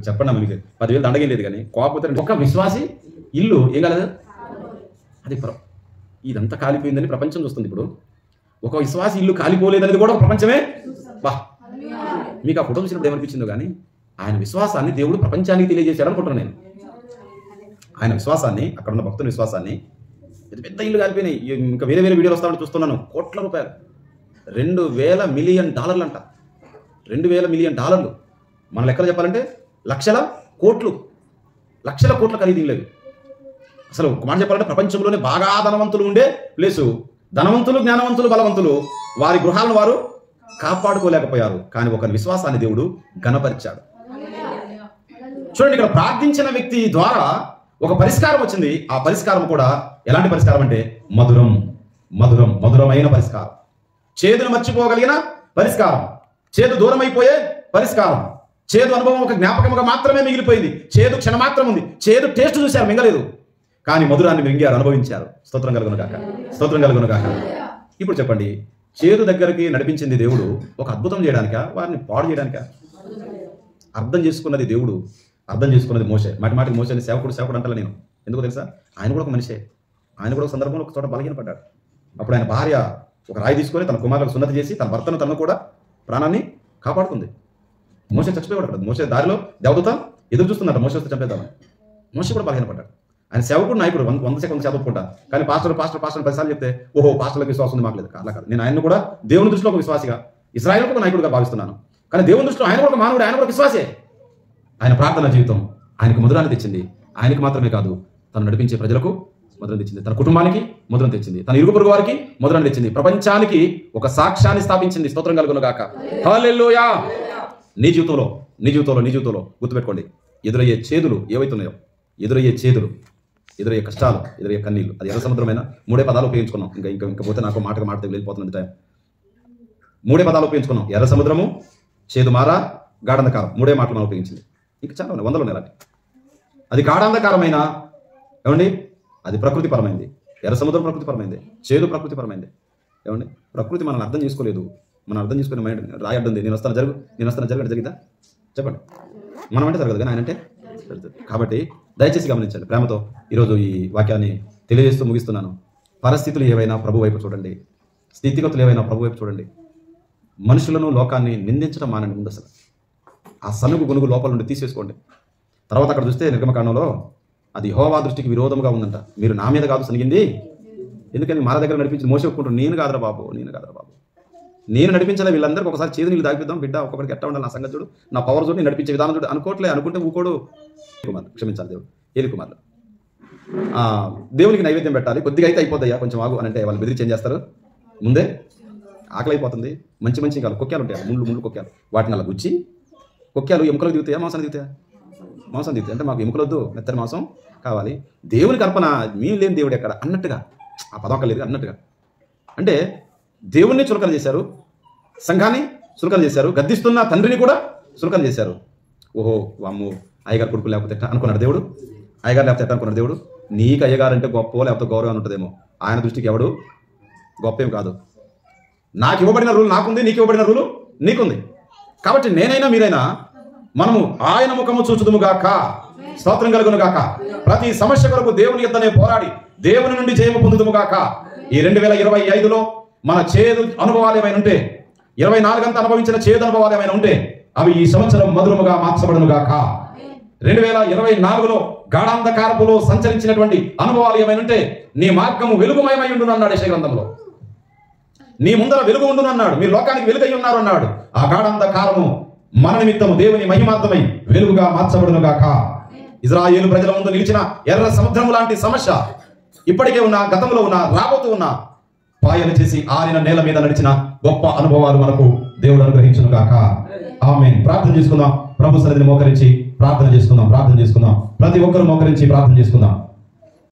చెప్పండి అమ్మ. మీకు 10,000 దండగేం లేదు, కానీ కోపపోతే ఒక విశ్వాసి ఇల్లు ఏం కాలేదు. అది ఇదంతా కాలిపోయిందని ప్రపంచం చూస్తుంది. ఇప్పుడు ఒక విశ్వాసి ఇల్లు కాలిపోలేదనేది కూడా ప్రపంచమే. మీకు ఆ ఫోటో చూసినప్పుడు ఏమనిపించిందో కానీ ఆయన విశ్వాసాన్ని దేవుడు ప్రపంచానికి తెలియజేశాడు అనుకుంటున్నాను నేను. ఆయన విశ్వాసాన్ని, అక్కడ ఉన్న భక్తుల విశ్వాసాన్ని, పెద్ద ఇల్లు కాలిపోయినాయి. ఇంకా వేరే వీడియోలు వస్తామని చూస్తున్నాను. కోట్ల రూపాయలు, $2,000 మిలియన్ అంట. $2,000 మిలియన్. మన లెక్కలు చెప్పాలంటే లక్షల కోట్లు ఖరీదు ఇల్లు అవి. అసలు ఒక మాట చెప్పాలంటే ప్రపంచంలోనే బాగా ధనవంతులు ఉండే ప్లేసు. ధనవంతులు, జ్ఞానవంతులు, బలవంతులు వారి గృహాలను వారు కాపాడుకోలేకపోయారు. కానీ ఒకరి విశ్వాసాన్ని దేవుడు ఘనపరిచాడు. చూడండి, ఇక్కడ ప్రార్థించిన వ్యక్తి ద్వారా ఒక పరిష్కారం వచ్చింది. ఆ పరిష్కారం కూడా ఎలాంటి పరిష్కారం అంటే మధురమైన పరిష్కారం. చేదును మర్చిపోగలిగిన పరిష్కారం, చేదు దూరం అయిపోయే పరిష్కారం. చేదు అనుభవం ఒక జ్ఞాపకముగా మాత్రమే మిగిలిపోయింది. చేదు క్షణం మాత్రం ఉంది. చేదు టేస్ట్ చూశారు, మింగలేదు, కానీ మధురాన్ని మింగారు, అనుభవించారు. స్తోత్రం కలుగును గాక. ఇప్పుడు చెప్పండి, చేదు దగ్గరికి నడిపించింది దేవుడు ఒక అద్భుతం చేయడానికా, వారిని పాడు చేయడానికా? అర్థం చేసుకున్నది దేవుడు, అర్థం చేసుకున్నది మోషే. మాటికి మోషేని సేవకుడు అంటాను నేను. ఎందుకో తెలుసా? ఆయన కూడా ఒక మనిషే. ఆయన కూడా ఒక సందర్భంలో ఒక చోట బలహీనపడ్డాడు. అప్పుడు ఆయన భార్య ఒక రాయి తీసుకొని తన కుమారులకు సున్నతి చేసి తన భర్తను తను కూడా ప్రాణాన్ని కాపాడుతుంది. మోషే చచ్చిపోయాడు కదా. మోషే దారిలో దేవదూత ఎదురు చూస్తున్నట్టు మోషే వస్తే చంపేద్దామని. మోషే కూడా బలహీనపడ్డాడు. ఆయన సేవకుడు నాయకుడు 100% ఒప్పుకుంటా. కానీ పాస్టర్ 10 చెప్తే ఓహో పాస్టర్లకు విశ్వాసం ఉంది మాకు లేదు. అలా కాదు. నేను ఆయన్ను కూడా దేవుని దృష్టిలో ఒక విశ్వాసిగా, ఇశ్రాయేలుకు ఒక నాయకుడిగా భావిస్తున్నాను. కానీ దేవుని దృష్టిలో ఆయన కూడా మానవుడు, ఆయన కూడా విశ్వాసే. ఆయన ప్రార్థన జీవితం ఆయనకు మధురాన్ని తెచ్చింది. ఆయనకు మాత్రమే కాదు, తను నడిపించే ప్రజలకు మధురం తెచ్చింది, తన కుటుంబానికి మధురం తెచ్చింది, తన ఇరుగు పొరుగు వారికి మధురం తెచ్చింది, ప్రపంచానికి ఒక సాక్ష్యాన్ని స్థాపించింది. స్తోత్రం కలుగును గాక. హల్లెలూయా. నీ జీవితంలో గుర్తుపెట్టుకోండి, ఎదురయ్యే చేదులు ఏవైతున్నాయో, ఎదురయ్యే కష్టాలు, ఎదురయ్యే కన్నీళ్లు, అది ఎర్ర సముద్రమైన 3 పదాలు ఉపయోగించుకున్నాం. ఇంకా పోతే నాకు మాట వెళ్ళిపోతుంది టైం. 3 పదాలు ఉపయోగించుకున్నాం. ఎర్ర సముద్రము, చేదు మార, గాఢంధకారం. 3 మాటలు మనం ఉపయోగించింది. ఇంకా చాలా ఉన్నాయి, 100 ఉన్నాయి అలాంటి. అది గాఢంధకారమైన ఏమండి, అది ప్రకృతిపరమైంది. ఎర్ర సముద్రం ప్రకృతిపరమైంది, చేదు ప్రకృతిపరమైంది. ఏమండి, ప్రకృతి మనం అర్థం చేసుకోలేదు. మనం అర్థం చేసుకునే మైండ్ రాయడ్డుంది. నేను వస్తాను జరగదు జరిగిద్దా చెప్పండి. మనం అంటే జరగదు, కానీ ఆయన అంటే జరుగుతుంది. కాబట్టి దయచేసి గమనించండి ప్రేమతో. ఈరోజు ఈ వాక్యాన్ని తెలియజేస్తూ ముగిస్తున్నాను. పరిస్థితులు ఏవైనా ప్రభు వైపు చూడండి, స్థితిగతులు ఏవైనా ప్రభు వైపు చూడండి. మనుషులను, లోకాన్ని నిందించడం మానండి. ముందు అసలు ఆ సనుగు గొనుగు లోపల నుండి తీసేసుకోండి. తర్వాత అక్కడ చూస్తే నిర్గమకాండంలో అది యెహోవా దృష్టికి విరోధంగా ఉందంట. మీరు నా మీద కాదు సనిగింది, ఎందుకని మాల దగ్గర నడిపించి మోసే ఒప్పుకుంటారు. నేను కాదురా బాబు, నేను నడిపించలే. వీళ్ళందరికీ ఒకసారి చేదు నీళ్ళు తాగిపిద్దాం బిడ్డ, ఒక్కొక్కడికి ఎట్లా ఉండాలి, నా సంగతి చూడు, నా పవర్ చూడు, నేను నడిపించే విధానం చూడు అనుకుంటే ఊకోడు. క్షమించాలి దేవుడు. ఏలి కుమార్లు దేవునికి నైవేద్యం పెట్టాలి, కొద్దిగా అయితే అయిపోతాయా కొంచెం ఆగు అని అంటే వాళ్ళు బెదిరించి ఏం చేస్తారు, ముందే ఆకలి అయిపోతుంది. మంచి కాదు కొక్కాలు ఉంటాయి, ముళ్ళు కొక్కాలు, వాటిని అలా గుచ్చి కొక్కాలు ఎముకలు దిగుతాయా, మాంసం దిగుతాయి అంటే మాకు ఎముకలొద్దు, మెత్తని మాంసం కావాలి. దేవునికి అర్పణ, మేము లేని దేవుడు ఎక్కడ అన్నట్టుగా, ఆ పదం లేదు అన్నట్టుగా. అంటే దేవుణ్ణి చులకన చేశారు, సంఘాన్ని చులకన చేశారు, గద్దిస్తున్న తండ్రిని కూడా చులకన చేశారు. ఓహో వామ్ము, అయ్యగారు కొడుకు లేకపోతే అనుకున్నాడు దేవుడు, అయ్యగారు లేకపోతే ఎట్లా అనుకున్నాడు దేవుడు. నీకు అయ్యగారు అంటే గొప్ప లేకపోతే గౌరవం ఉంటుందేమో, ఆయన దృష్టికి ఎవడు గొప్పేం కాదు. నాకు ఇవ్వబడిన రూలు నాకుంది, నీకు ఇవ్వబడిన రూలు నీకుంది. కాబట్టి నేనైనా మీరైనా మనము ఆయన ముఖము చూచుదుము గాక. స్తోత్రం కలుగును గాక. ప్రతి సమస్య కొరకు దేవుని యొద్దనే పోరాడి దేవుని నుండి జయము పొందుదుము గాక. ఈ 2025లో మన చేదు అనుభవాలు ఏమైనా ఉంటే, 24 గంట అనుభవించిన చేదు అనుభవాలు ఏమైనా ఉంటే అవి ఈ సంవత్సరం మధురముగా మార్చబడును గాక. 2024లో గాఢాంధకారపులో సంచరించినటువంటి అనుభవాలు ఏమైనా ఉంటే నీ మార్గము వెలుగుమయమై ఉండును అన్నాడు యెషయా గ్రంథంలో. నీ ముందర వెలుగు ఉండును అన్నాడు, మీ లోకానికి వెలుగై ఉన్నారు అన్నాడు. ఆ గాఢాంధకారము మన నిమిత్తము దేవుని మహిమార్థమై వెలుగుగా మార్చబడును గాక. ఇజ్రాయేలు ప్రజల ముందు నిలిచిన ఎర్ర సముద్రము లాంటి సమస్య ఇప్పటికే ఉన్న, గతంలో ఉన్న, రాబోతూ ఉన్న, పాయలు చేసి ఆరిన నేల మీద నడిచిన గొప్ప అనుభవాలు మనకు దేవుడు అనుగ్రహించును గాక. ఆమేన్. ప్రార్థన చేసుకుందాం. ప్రభు సన్నిధిని మోకరించి ప్రార్థన చేసుకుందాం. ప్రతి ఒక్కరు మోకరించి ప్రార్థన చేసుకుందాం.